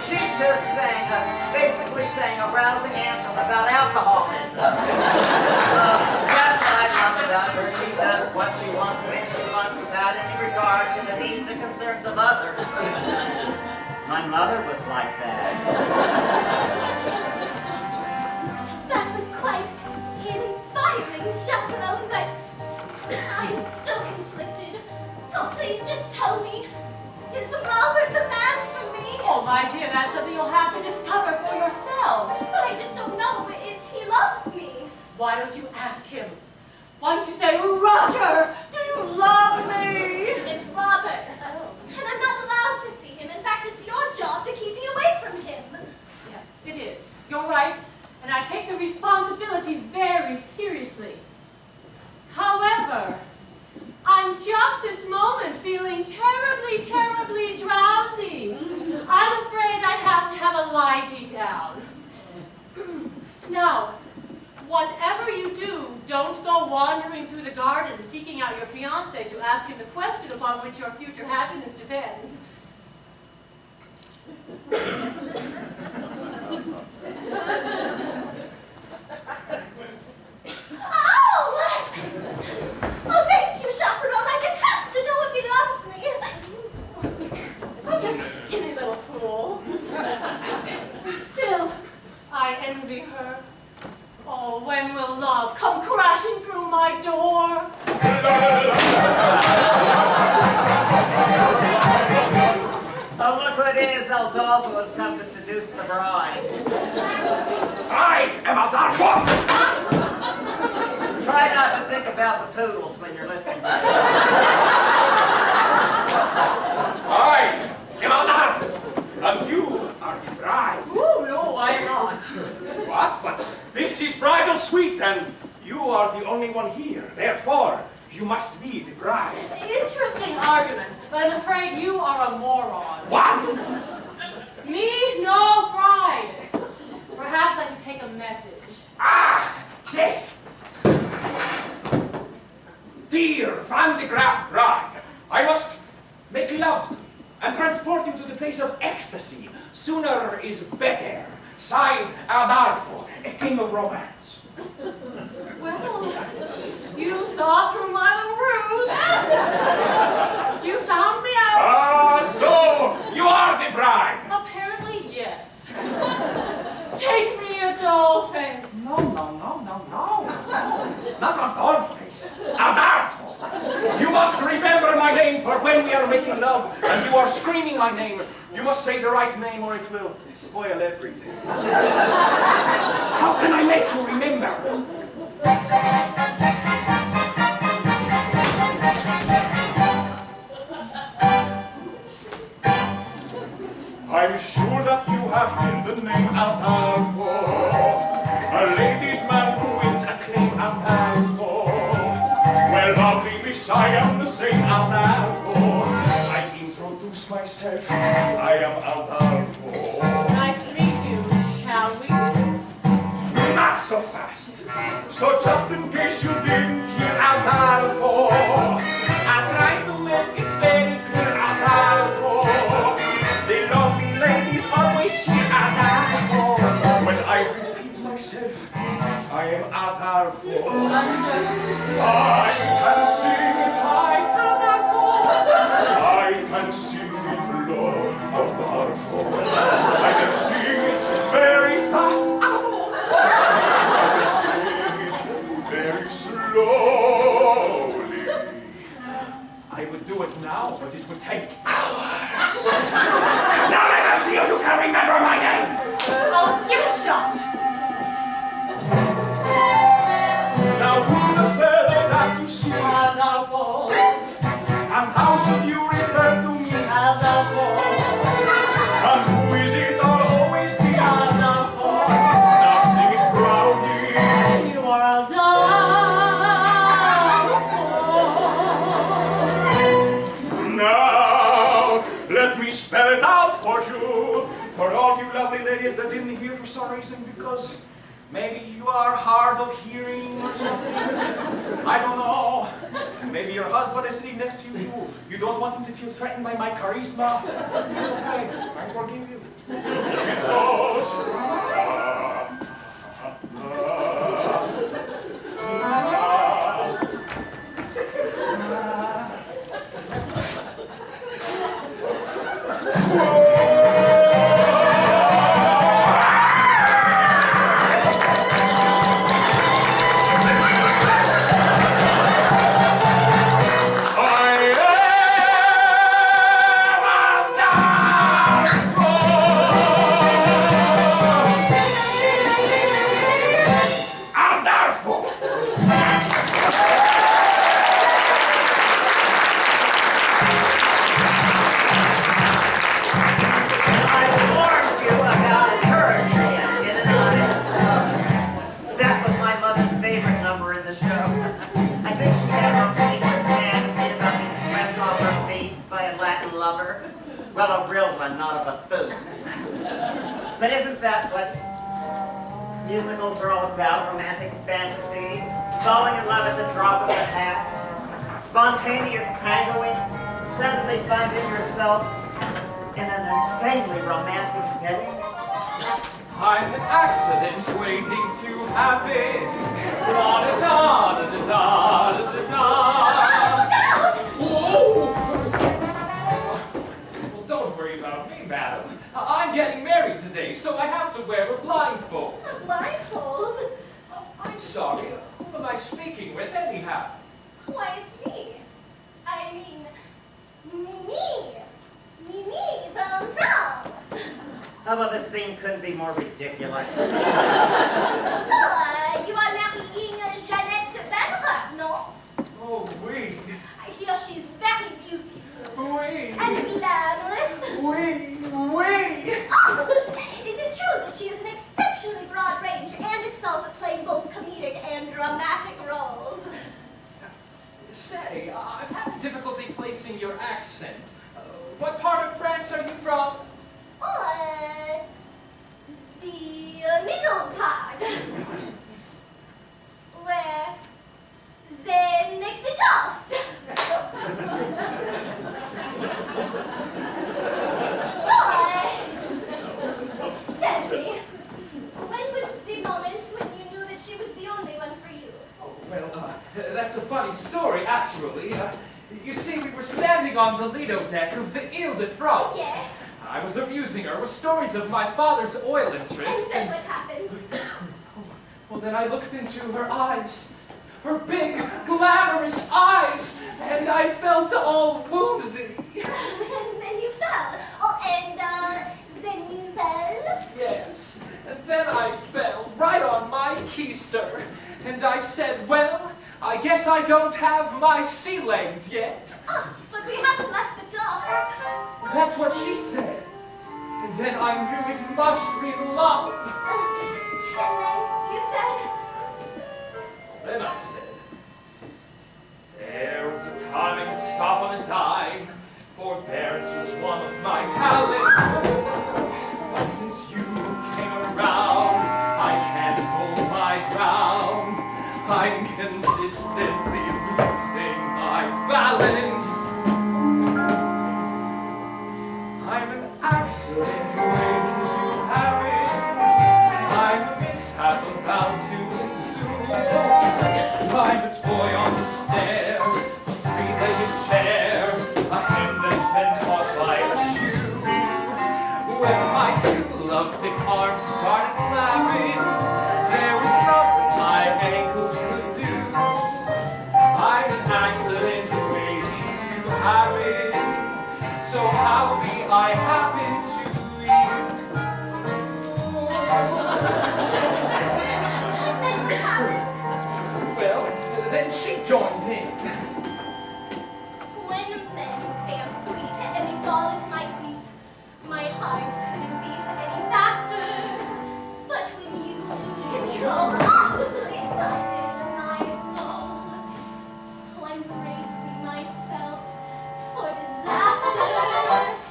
B: She just basically sang a rousing anthem about alcoholism. That's what I love about her. She does what she wants when she wants without any regard to the needs and concerns of others. My mother was like that.
D: That was quite inspiring, Chaperone, but I'm still conflicted. Oh, please just tell me. Is Robert the man for me?
G: Oh, my dear, that's something you'll have to discover for yourself.
D: But I just don't know if he loves me.
G: Why don't you ask him? Why don't you say, Roger, do you love me?
D: It's Robert. And I'm not allowed to see him. In fact, it's your job to keep me away from him.
G: Yes, it is. You're right. And I take the responsibility very seriously. However, I'm just this moment feeling terribly, terribly drowsy. I'm afraid I have to have a lie-dee down. Now, whatever you do, don't go wandering through the garden seeking out your fiancé to ask him the question upon which your future happiness depends.
D: Oh, thank you, Chaperone. I just have to know if he loves me.
G: Such a skinny little fool. Still, I envy her. Oh, when will love come crashing through my door?
B: Oh, look who it is. Adolfo has come to seduce the bride.
F: I am Adolfo!
B: Try not to think about the poodles when you're listening to it.
F: I am Adolfo, and you are the bride.
G: Oh, no, I'm not.
F: What? But this is bridal suite, and you are the only one here. Therefore, you must be the bride.
G: Interesting argument, but I'm afraid you are a moron.
F: What?
G: Me? No bride. Perhaps I could take a message.
F: Ah, yes. Dear Van de Graaf bride, I must make love to you and transport you to the place of ecstasy. Sooner is better. Signed, Adolfo, a king of romance.
G: Well, you saw through my little ruse. You found me out.
F: Ah, so you are the bride.
G: Apparently, yes. Take me, Adolphus.
F: No. Not Adolphus. Adolfo. You must remember my name for when we are making love and you are screaming my name. You must say the right name or it will spoil everything. How can I make you remember? I'm sure that you have heard the name Adolfo, a ladies' man who wins acclaim Adolfo. Well, lovely miss, I am the same Adolfo. I introduce myself, I am Adolfo.
G: Nice to meet you, shall we?
F: Not so fast. So just in case you didn't hear Adolfo, I tried to make it very clear, Adolfo. The lovely ladies always cheer Adolfo. When I repeat myself, I am Adolfo. I can sing it high, Adolfo. I can sing it low, Adolfo. I can sing it very fast, Adolfo. I can sing it very slowly. I would do it now, but it would take hours. Now let us see if you can remember my name.
G: Oh, give it a shot.
F: Now who's the fellow that you see?
G: Adolfo.
F: And how should you refer to me?
G: Adolfo.
F: And who is it I'll always be?
G: Adolfo.
F: Now sing it proudly.
G: You are Adolfo.
F: Now let me spell it out for you. For all you lovely ladies that didn't hear for some reason, because maybe you are hard of hearing or something. I don't know. Maybe your husband is sitting next to you. You don't want him to feel threatened by my charisma. It's okay. I forgive you.
B: Well, a real one, not a buffoon. But isn't that what musicals are all about? Romantic fantasy, falling in love at the drop of a hat, spontaneous tangoing, suddenly finding yourself in an insanely romantic setting?
E: I'm an accident waiting to happen. Da-da-da-da-da-da-da-da.
D: Look out!
E: Whoa! Well, don't worry about me, madam. I'm getting married today, so I have to wear a blindfold.
D: A blindfold?
E: I'm sorry. Who am I speaking with, anyhow?
D: Why, it's me. I mean, Mimi. Mimi from France.
B: Oh, well, this scene couldn't be more ridiculous.
D: So, you are marrying Jeannette Vendreuve, no?
E: Oh, oui.
D: I hear she's very beautiful.
E: Oui.
D: And glamorous.
E: Oui. Oui.
D: Oh, is it true that she has an exceptionally broad range and excels at playing both comedic and dramatic roles?
E: Say, I'm having difficulty placing your accent. What part of France are you from?
D: Oh, the middle part. Where they mix the toast. So, tell me, when was the moment when you knew that she was the only one for you?
E: Oh, well, that's a funny story, actually. You see, we were standing on the Lido deck of the Ile de France.
D: Yes.
E: I was amusing her with stories of my father's oil
D: And
E: interests.
D: then what happened?
E: Well, then I looked into her eyes. Her big, glamorous eyes. And I felt all woozy.
D: And then you fell. Oh, and then you fell?
E: Yes. And then I fell right on my keister. And I said, well, I guess I don't have my sea legs yet.
D: Oh, but we haven't left the dock.
E: That's what she said. And then I knew it must be love.
D: And then you said?
E: Then I said, there was a time I could stop on a dime. Forbearance was one of my talents. But since you came around, I can't hold my ground. I'm consistently losing my balance. I'm an accident waiting to happen. I'm a mishap about to ensue. I'm a toy on the stair, a three-legged chair, a hen that's been caught by a shoe. When my two lovesick arms started flapping, there was nothing my ankles could do. I'm an accident waiting to happen, so howdy I happen to you.
D: Then what happened?
E: Well, then she joined in.
D: When men say I'm sweet and they fall into my feet, my heart couldn't beat any faster. But when you lose control, it touches my soul. So I'm bracing myself for disaster.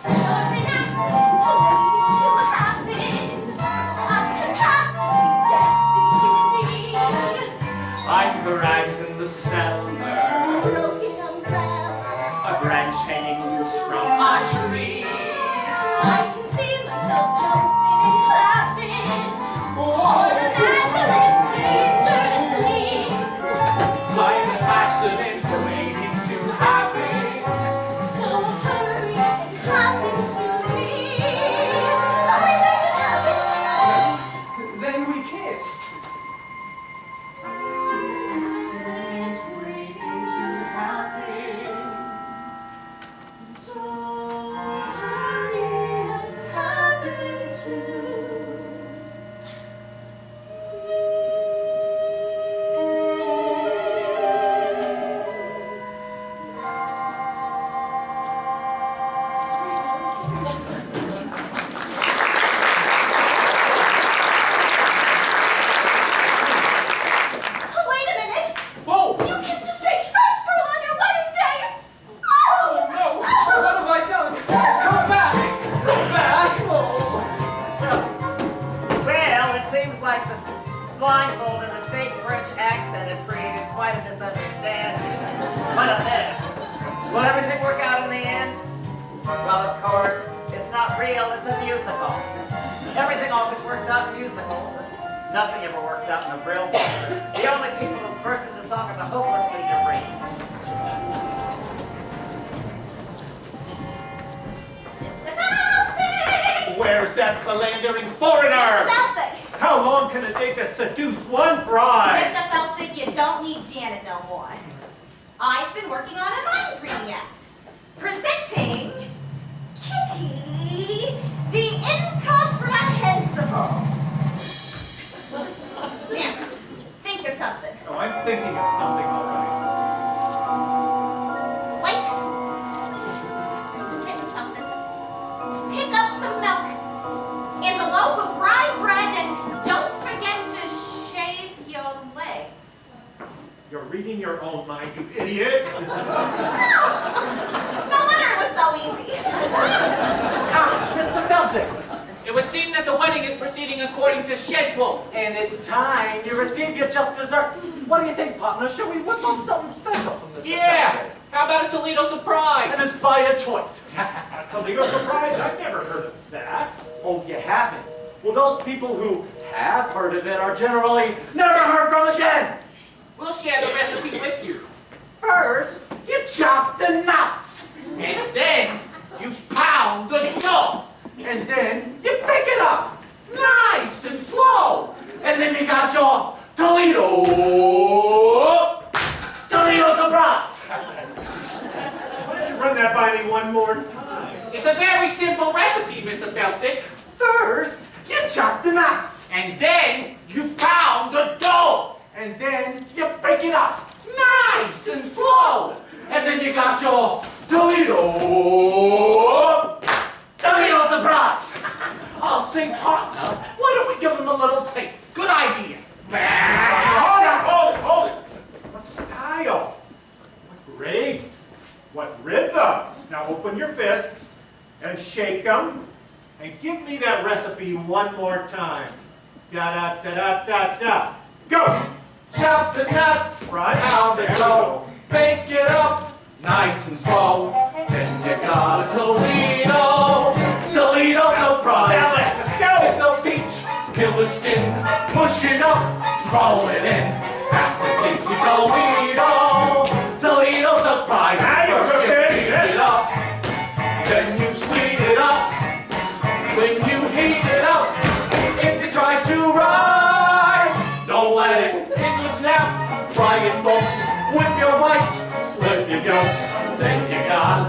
D: You're an accident waiting to happen, a catastrophe destined to be.
E: I'm the rags in the cellar.
B: Nothing ever works out in the real world. The only people who burst into song are the hopelessly deranged.
D: Mr. Bouncy!
K: Where's that philandering foreigner?
D: Mr. Bouncy!
K: How long can it take to seduce one bride?
D: Mr. Bouncy, you don't need Janet no more. I've been working on a mind reading act. Presenting Kitty the Incomprehensible. Now, think of something.
K: Oh, I'm thinking of something already.
D: Wait. Getting something. Pick up some milk and a loaf of rye bread and don't forget to shave your legs.
K: You're reading your own mind, you idiot.
D: No wonder it was so easy.
H: Mr. Felton,
F: It would seem that the wedding is proceeding according to schedule.
H: and it's time you receive your just desserts. What do you think, partner? Should we whip up something special from Mr.
F: Yeah!
H: Felton?
F: How about a Toledo surprise?
H: And it's by your choice.
K: A Toledo surprise? I've never heard of that.
H: Oh, you haven't? Well, those people who have heard of it are generally never heard from again.
F: We'll share the recipe with you.
H: First, you chop the nuts.
F: And then you pound the dough.
H: And then you pick it up.
F: Nice and slow. And then you got your Toledo surprise.
K: Why don't you run that by me one more time?
F: It's a very simple recipe, Mr. Belsick.
H: First, you chop the nuts.
F: And then you pound the dough.
H: And then you pick it up.
F: Nice and slow. And then you got your Toledo surprise.
H: I'll say, partner, why don't we give him a little taste?
F: Good idea.
K: Hold it. What style? What grace? What rhythm? Now open your fists and shake them and give me that recipe one more time. Da-da-da-da-da-da. Go!
F: Chop the nuts,
K: Right.
F: pound the
K: There we
F: dough,
K: go.
F: bake it up, nice and slow. Then you got a Toledo surprise.
K: Sell it. Let's go.
F: Pick the peach, peel the skin, push it up, throw it in. That's a tasty Toledo surprise.
K: Now you
F: First
K: cook
F: you
K: it.
F: heat
K: Yes.
F: it up, then you sweet it up. When you heat it up, if it tries to rise, don't let it hit you snap. Try it, folks. Whip your whites, split your yolks. Then you got a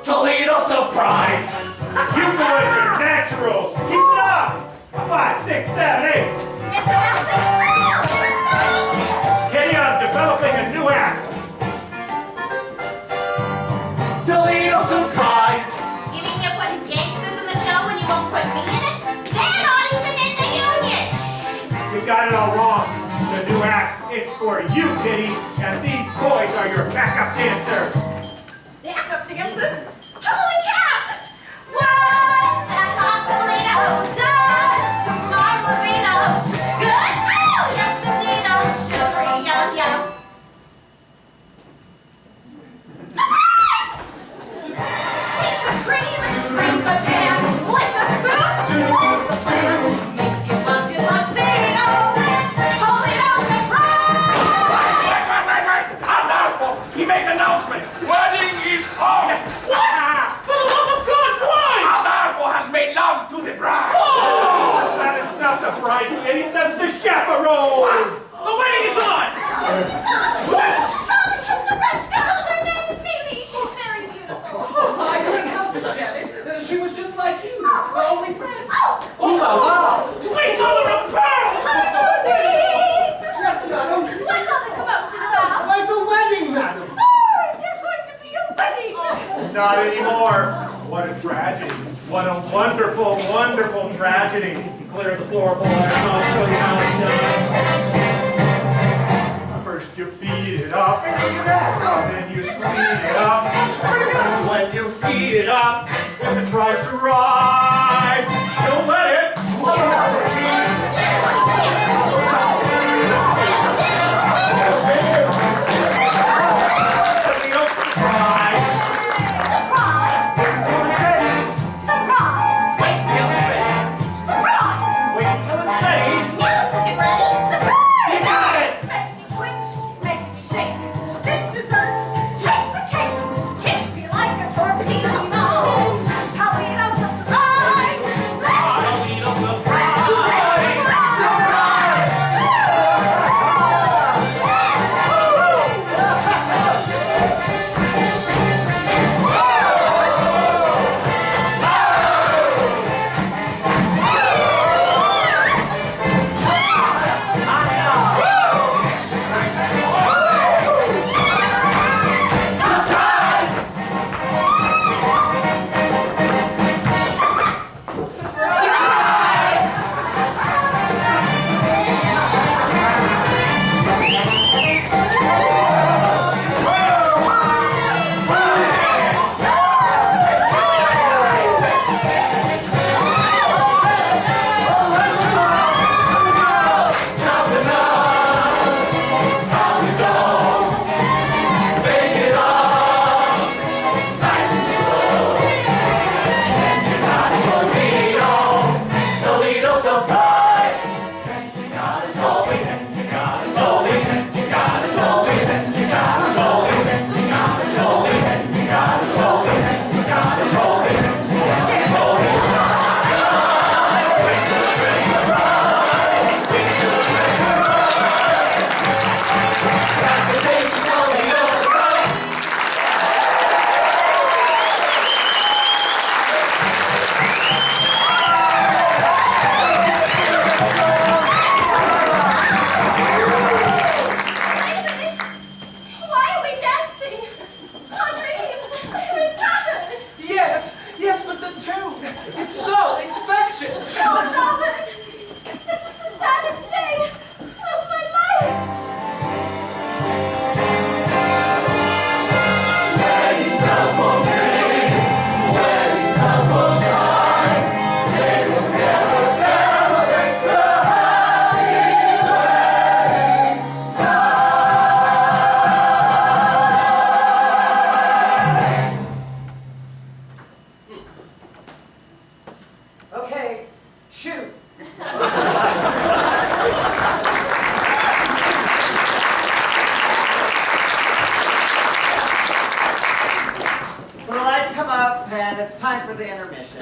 F: Toledo surprise.
K: You boys are naturals. Keep it up. 5, 6, 7, 8.
D: Mr. Bouncy!
K: Kitty, I'm developing a new act.
F: Toledo surprise.
D: You mean you're putting gangsters in the show and you won't put me in it? They're not even in the union!
K: You got it all wrong. The new act, it's for you, Kitty, and these boys are your backup dancers.
D: Backup dancers? Holy cat! What that hot Toledo does to my libido. Good? Oh, yes indeed, oh, sugary yum yum. Surprise! Piece of cream, freeze the pan with a spoon. Makes you buzz your tuxedo. Toledo surprise!
E: He make announcement. Wedding is off.
F: What? For the love of God, why?
E: Adolfo has made love to the bride.
K: That is not the bride, you idiot. That's the chaperone.
F: The wedding is on.
J: Mom, kissed a French girl and her name is Mimi. She's very beautiful.
F: I couldn't help it, Janet. She was just like you. Only friends.
H: Ooh la la!
F: Sweet mother of pearl.
C: Yes, madam.
D: What's all the commotion about?
C: Why, the wedding, madam.
D: Oh, is there going to be a wedding?
K: Not anymore. What a tragedy. What a wonderful, wonderful tragedy. Clear the floor, boys. I'll show you how it's done. First you beat it up, then you sweet it up. And when you heat it up, if it tries to rise, don't let it. Toledo surprise.
D: Surprise! Surprise!
F: Wait till it's ready.
D: Surprise!
B: And it's time for the intermission.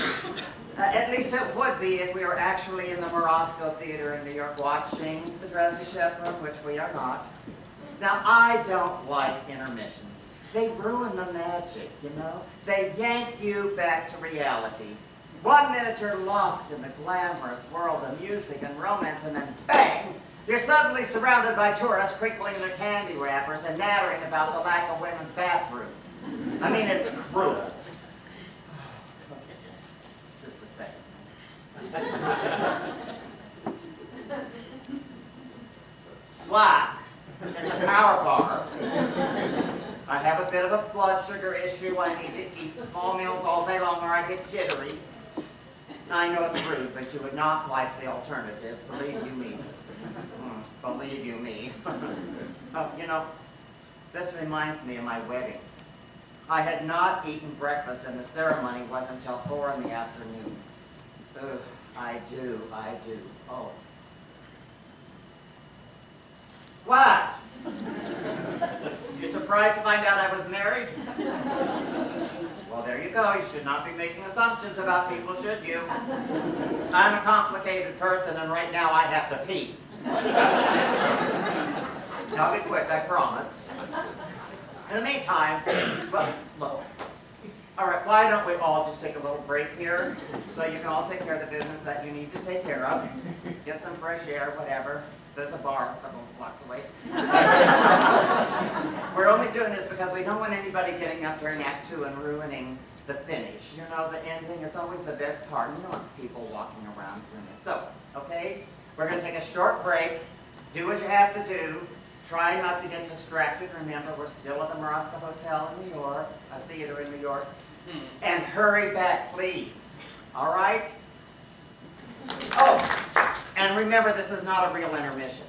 B: At least it would be if we were actually in the Morosco Theater in New York watching the Drowsy Chaperone, which we are not. Now, I don't like intermissions. They ruin the magic, you know? They yank you back to reality. 1 minute you're lost in the glamorous world of music and romance, and then bang! You're suddenly surrounded by tourists crinkling their candy wrappers and nattering about the lack of women's bathrooms. I mean, it's cruel. Just a second. What? It's a power bar. I have a bit of a blood sugar issue. I need to eat small meals all day long or I get jittery. I know it's rude, but you would not like the alternative. Believe you me. Believe you me. Oh, you know, this reminds me of my wedding. I had not eaten breakfast and the ceremony wasn't until 4 in the afternoon. Ugh, I do. Oh. What? You surprised to find out I was married? Well, there you go. You should not be making assumptions about people, should you? I'm a complicated person, and right now I have to pee. I'll be quick, I promise. In the meantime, well, look. All right, why don't we all just take a little break here so you can all take care of the business that you need to take care of. Get some fresh air, whatever. There's a bar a couple blocks away. We're only doing this because we don't want anybody getting up during Act 2 and ruining the finish. You know, the ending, it's always the best part. You don't want people walking around doing it. So, okay, we're going to take a short break. Do what you have to do. Try not to get distracted. Remember, we're still at the Morosco Hotel in New York, a theater in New York. And hurry back, please. All right? Oh, and remember, this is not a real intermission.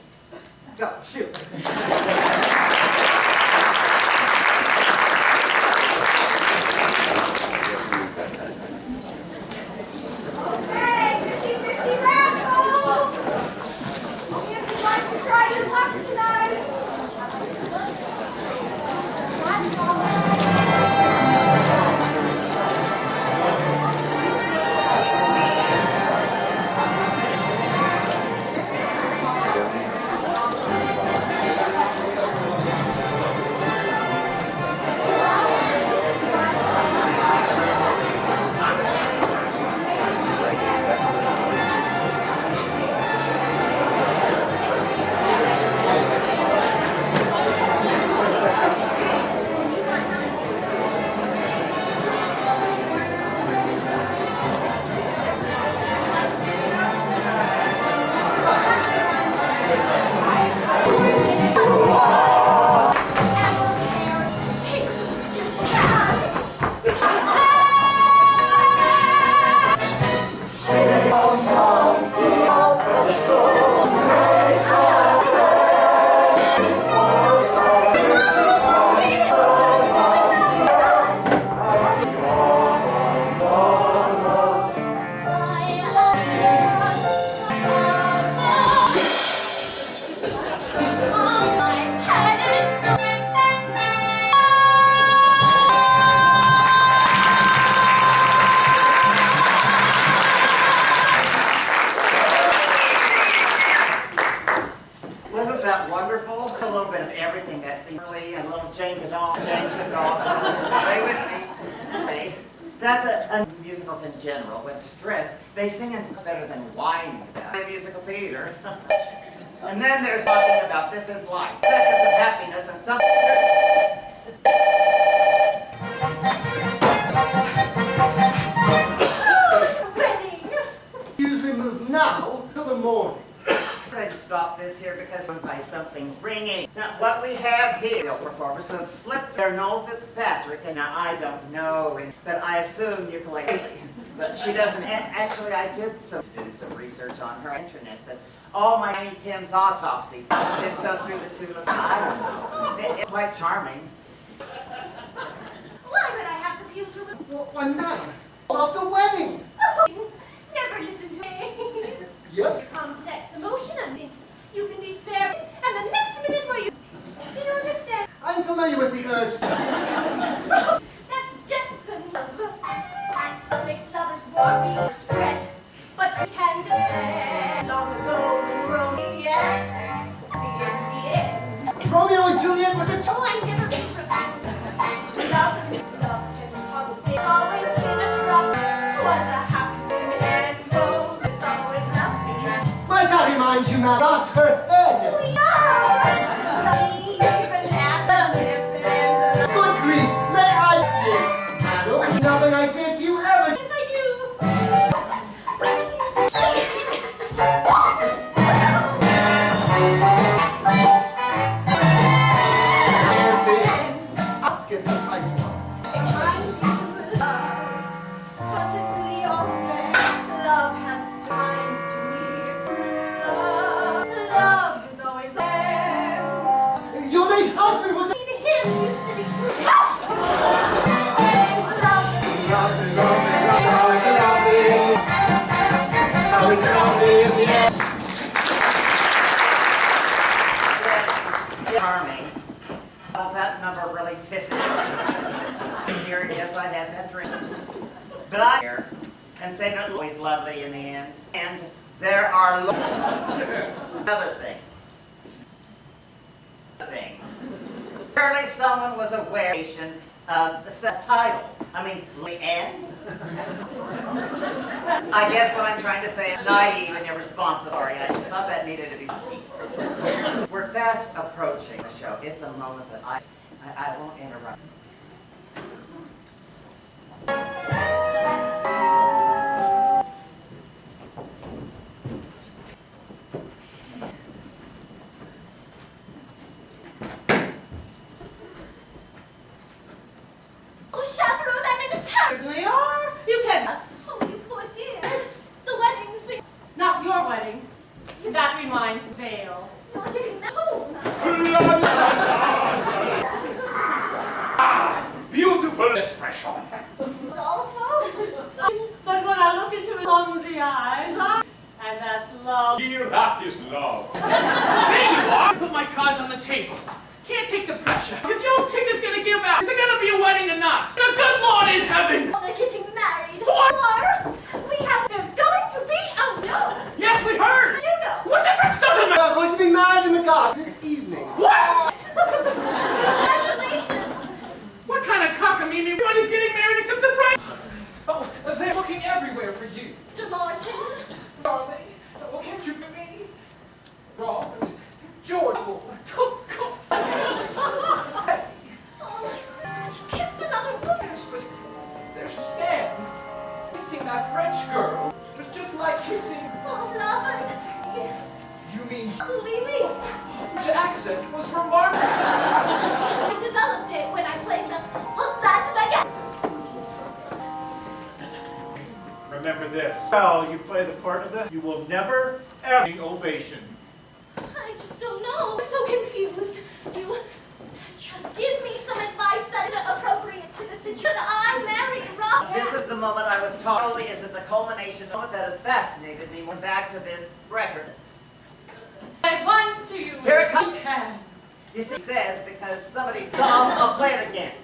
B: Go, shoot.
D: Hey, 50-50 raffle! If you'd like to try your luck tonight. That's all right.
B: That's a musicals in general. With stress, they sing it better than whining about it. Musical theater. And then there's talking about this is life. Seconds of happiness and some...
C: Use remove now till the morning.
B: I'm going to stop this here because by something ringing. Now, what we have here, performers who have slipped their Noel Fitzpatrick, and now I don't know, but I assume ukulele. But she doesn't. Actually, I did do some research on her internet, but all my Tiny Tim's autopsy, tiptoe through the tulip. I don't know. It's quite charming.
D: Why would I have the pews removed?
C: Well, why not? Off the wedding.
D: Never listen to me.
C: Yes.
D: Complex emotion and things. You can be fair, and the next minute where you... Do you understand?
C: I'm familiar with the urge.
D: That's just good enough.
C: it was a
D: Oh, I never been love can cause a day. Always been a trust. 'Twas the happiest women and gold. It's always lovely.
C: My daddy minds you, man, lost her head.
D: We are even at the Samson and the
C: Good grief, may I Madam, nothing I said to you ever.
D: if I do.
C: I'll get some ice water.
D: Consciously or fair, love has signed to me. Love is always there.
C: Your late husband was a...
D: Him used to be
B: Charming. Oh, that number really pisses me. Here, yes, I had that drink. But I here and say that always lovely in the end. And there are another thing. Surely someone was aware of the title. I mean, the end? I guess what I'm trying to say is naive and irresponsible. I just thought that needed to be said. We're fast approaching the show. It's a moment that I won't interrupt.
J: Oh, Chaperone, I'm in a town.
G: Certainly are. You cannot.
J: Oh, you poor dear. The wedding's been...
G: Not your wedding. That reminds me. Veil.
J: You're getting that home.
E: Beautiful expression.
J: Dolpho?
G: But when I look into his clumsy eyes, and that's love.
E: Here, that is love. There you are. Put my cards on the table. Can't take the pressure. If the old ticket's gonna give out, is it gonna be a wedding or not? The good Lord in heaven!
J: Oh, they're getting married.
E: What?
D: Or we have, there's going to be a will.
E: Yes, we heard!
D: You know.
E: What difference does it
C: We
E: make?
C: are going to be married in the garden this evening.
E: What?
J: Congratulations.
E: What kind of cockamamie? Everybody's getting married except the bride. Oh, they're looking everywhere for you.
J: Mr. Martin.
E: Darling, well, can't you give me? Robert, George, oh, God.
J: Oh, but you kissed another woman.
E: Yes, but there's Stan. Kissing that French girl was just like kissing.
J: Oh, Robert.
E: You mean
J: Leaving.
E: his accent was remarkable.
J: I developed it when I played the Hotzat Baguette.
K: Remember this. Well, you play the part of you will never ever get ovation.
J: I just don't know. I'm so confused. You just give me some advice that is appropriate to the situation. Should I marry Rob?
B: This is the moment I was taught. Not only is it the culmination moment that has fascinated me. Went back to this record.
G: Advice to you.
B: Here it comes.
G: You can.
B: You see, it says because somebody. So I'll play it again.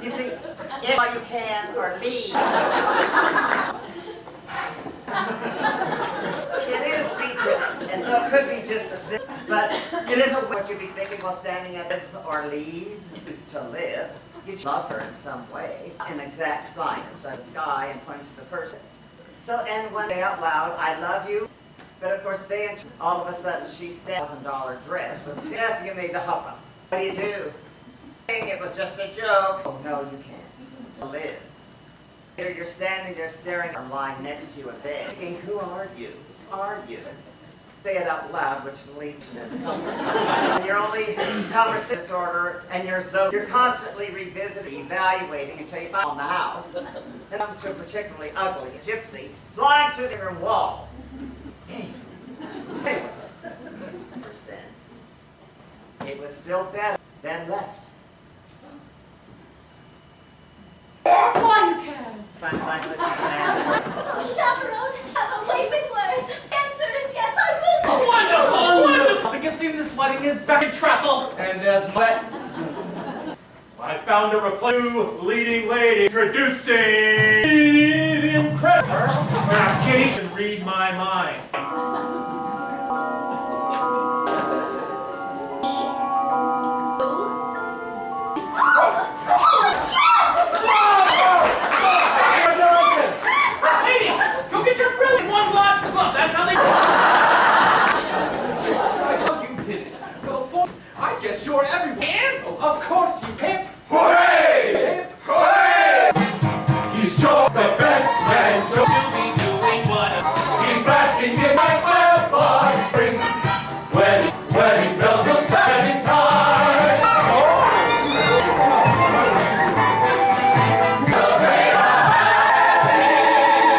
B: You see, if you can or leave. It is Beatrice, and so it could be just a sip, but it isn't what you'd be thinking while standing at live or leave is to live. You love her in some way, an exact science of the sky and point to the person. So, and one day out loud, I love you, but of course then all of a sudden she stands $1,000 dress with Jeff, you made the hopper. What do you do? It was just a joke. Oh, no, you can't. Live. Here you're standing there staring or lying next to you in bed, thinking, who are you? Who are you? Say it out loud, which leads to the conversation. You're only conversation disorder, and you're constantly revisiting, evaluating until you find on the house. And I'm so particularly ugly, a gypsy, flying through the room wall. Damn. Anyway, for sense, it was still better than left.
G: Why you can.
B: Fine, listen to that.
J: Oh, Chaperone, have a way with words. Answer is yes, I will.
E: Wonderful, wonderful.
H: To get in this wedding is back in travel. And there's what?
K: I found a new leading lady introducing the incredible. Now, Kitty can read my mind.
L: sure everyone.
F: And
L: Of course you hip.
E: Hooray! Hooray! He's Joe, the best man. Joe.
F: to be doing what
E: He's basking in my welfare. Bring wedding bells will sound in time.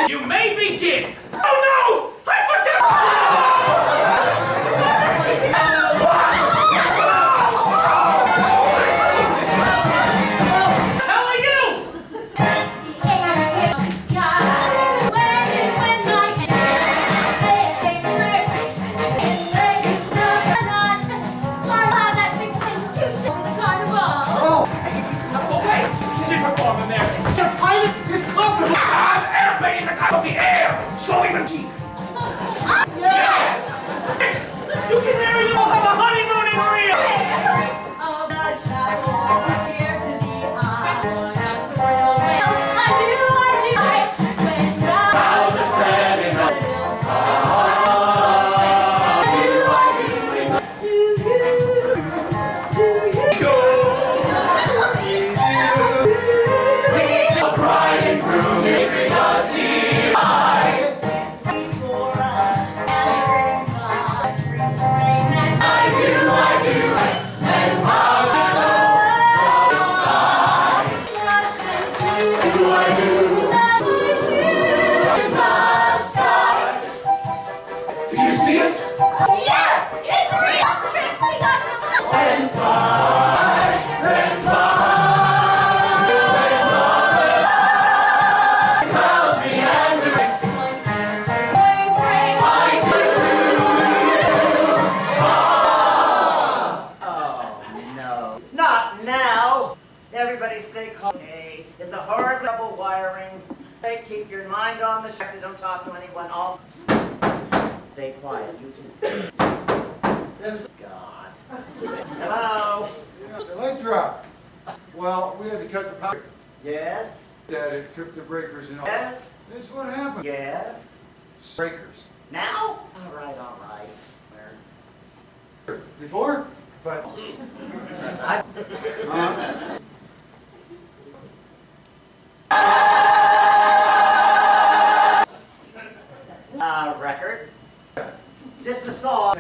F: you may begin. Oh no! I forgot! How are you?
J: The air in the sky, waiting when night ends. They take trips in the not. So I have that mixed institution for the carnival.
F: Oh wait! Different form of marriage.
C: Your pilot is comfortable.
F: Airplanes are out of the air, so even deep. Yes! You can marry, you'll have a honeymoon in Rio!
J: Oh, the Chaperone, here to the eye. For your will, I do. When
E: How's it standing up? A bride and groom, bring a tea.
J: For us, and I do. And
E: Do you see it?
J: yes, it's real tricks. We got some help.
E: Then fly, then fly. Clouds meandering.
B: Oh, no. Not now. Everybody stay calm. Hey, it's a hard double wiring. Hey, keep your mind on the track. Don't talk to anyone else. Stay quiet, you two.
L: Yes.
B: God. Hello?
L: Yeah, the lights are out. Well, we had to cut the power.
B: Yes?
L: That it tripped the breakers and all.
B: Yes?
L: That's what happened.
B: Yes?
L: Breakers.
B: Now? All right.
L: Before? But.
B: I, record. Just a song.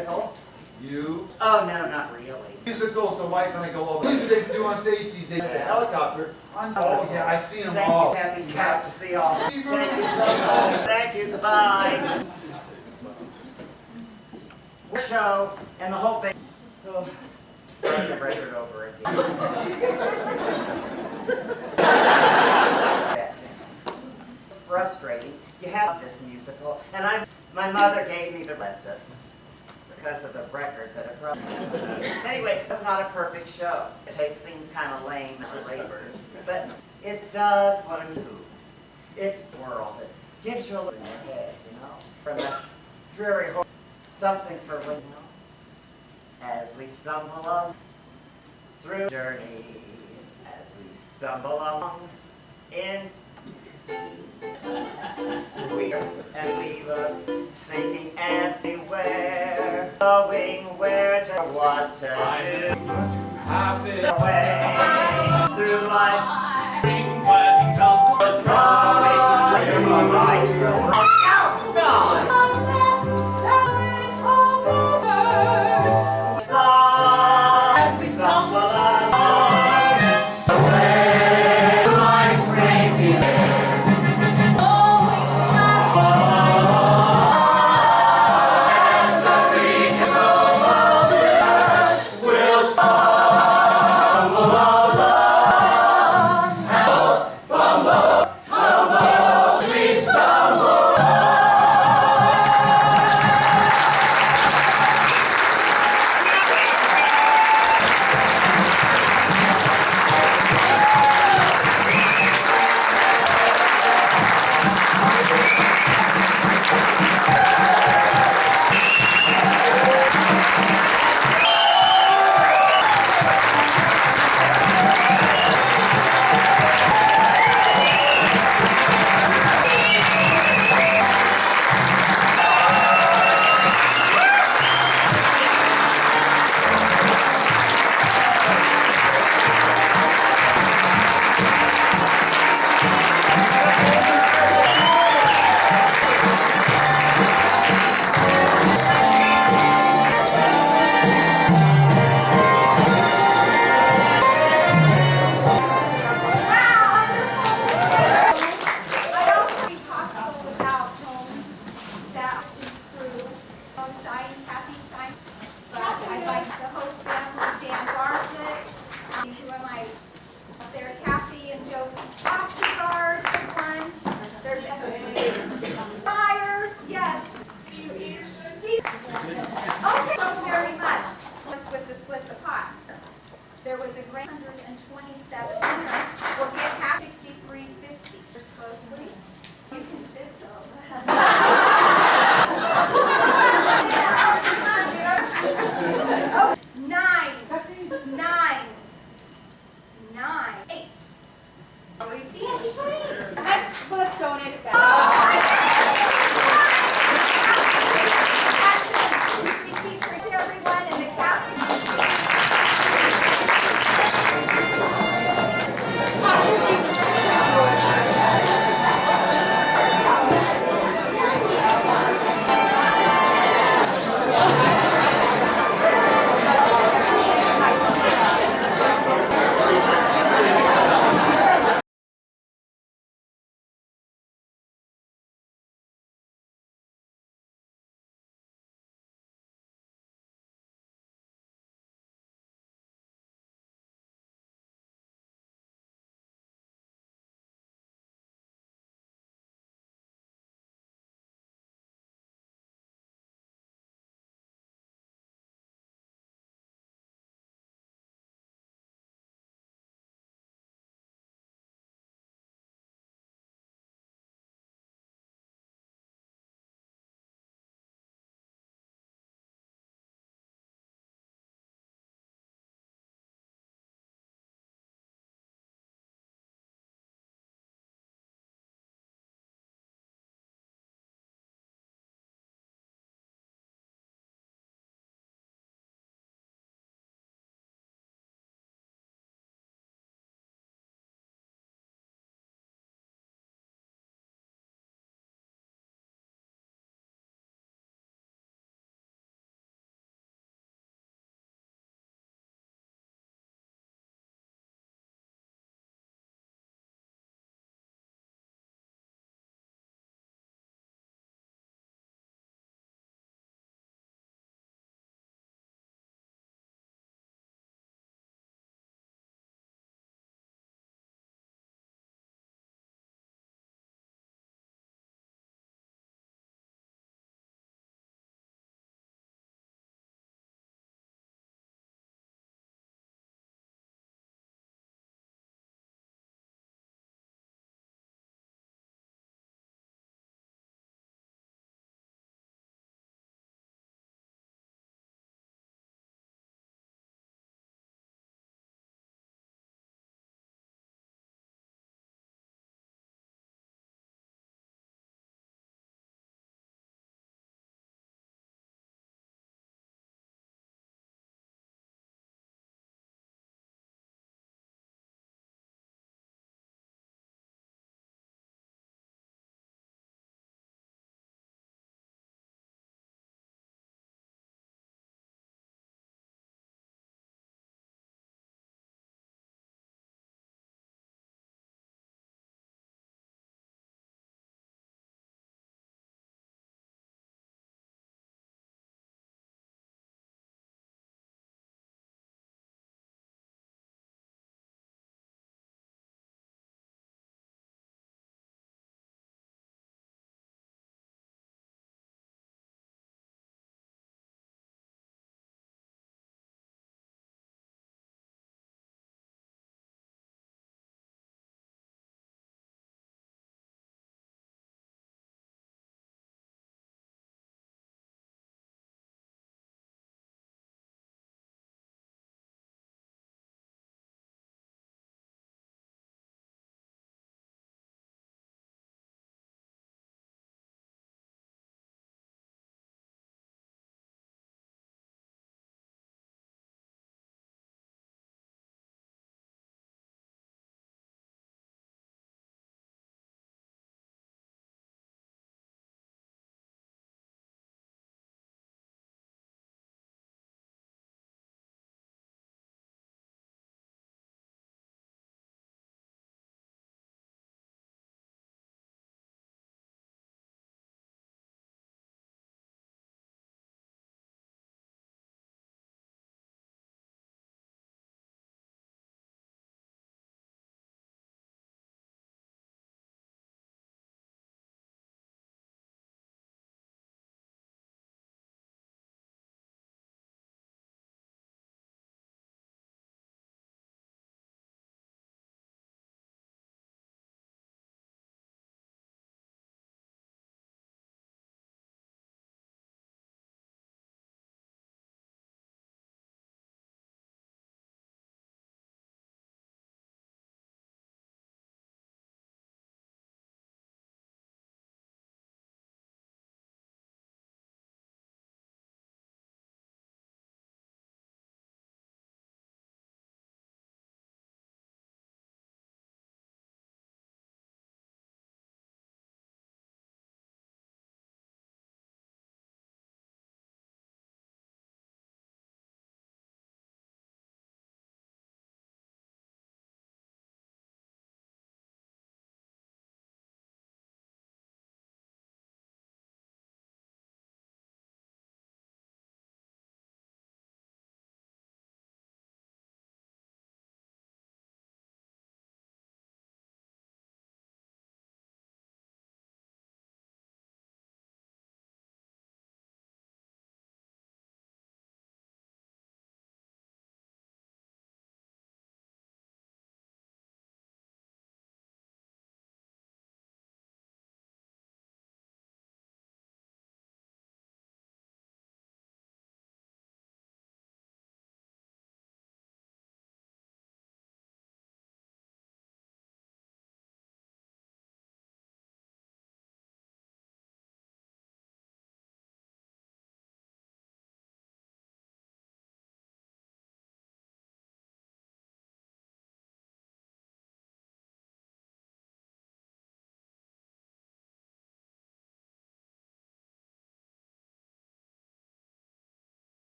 L: You.
B: Oh, no, not really.
L: Musical, so why can't I go over? Look what they do on stage these days. The helicopter. Oh, yeah, I've seen them
B: Thank
L: all.
B: you, happy cats to see all. Thank you so much. Thank you, goodbye. Show and the whole thing. Oh, start the record over again. Frustrating. You have this musical, and my mother gave me the left us because of the record that it probably. Anyway, it's not a perfect show. It takes things kind of lame and labored, but it does what it do. It's world. It gives you a look in your head, you know, from the dreary horror. Something for when, you know, as we stumble along through the journey, as we stumble along in, we look, sinking and see where, knowing where to, what to do, away through life,
F: Ring wedding bells will
B: drawing, you're right, oh, God! As we stumble along,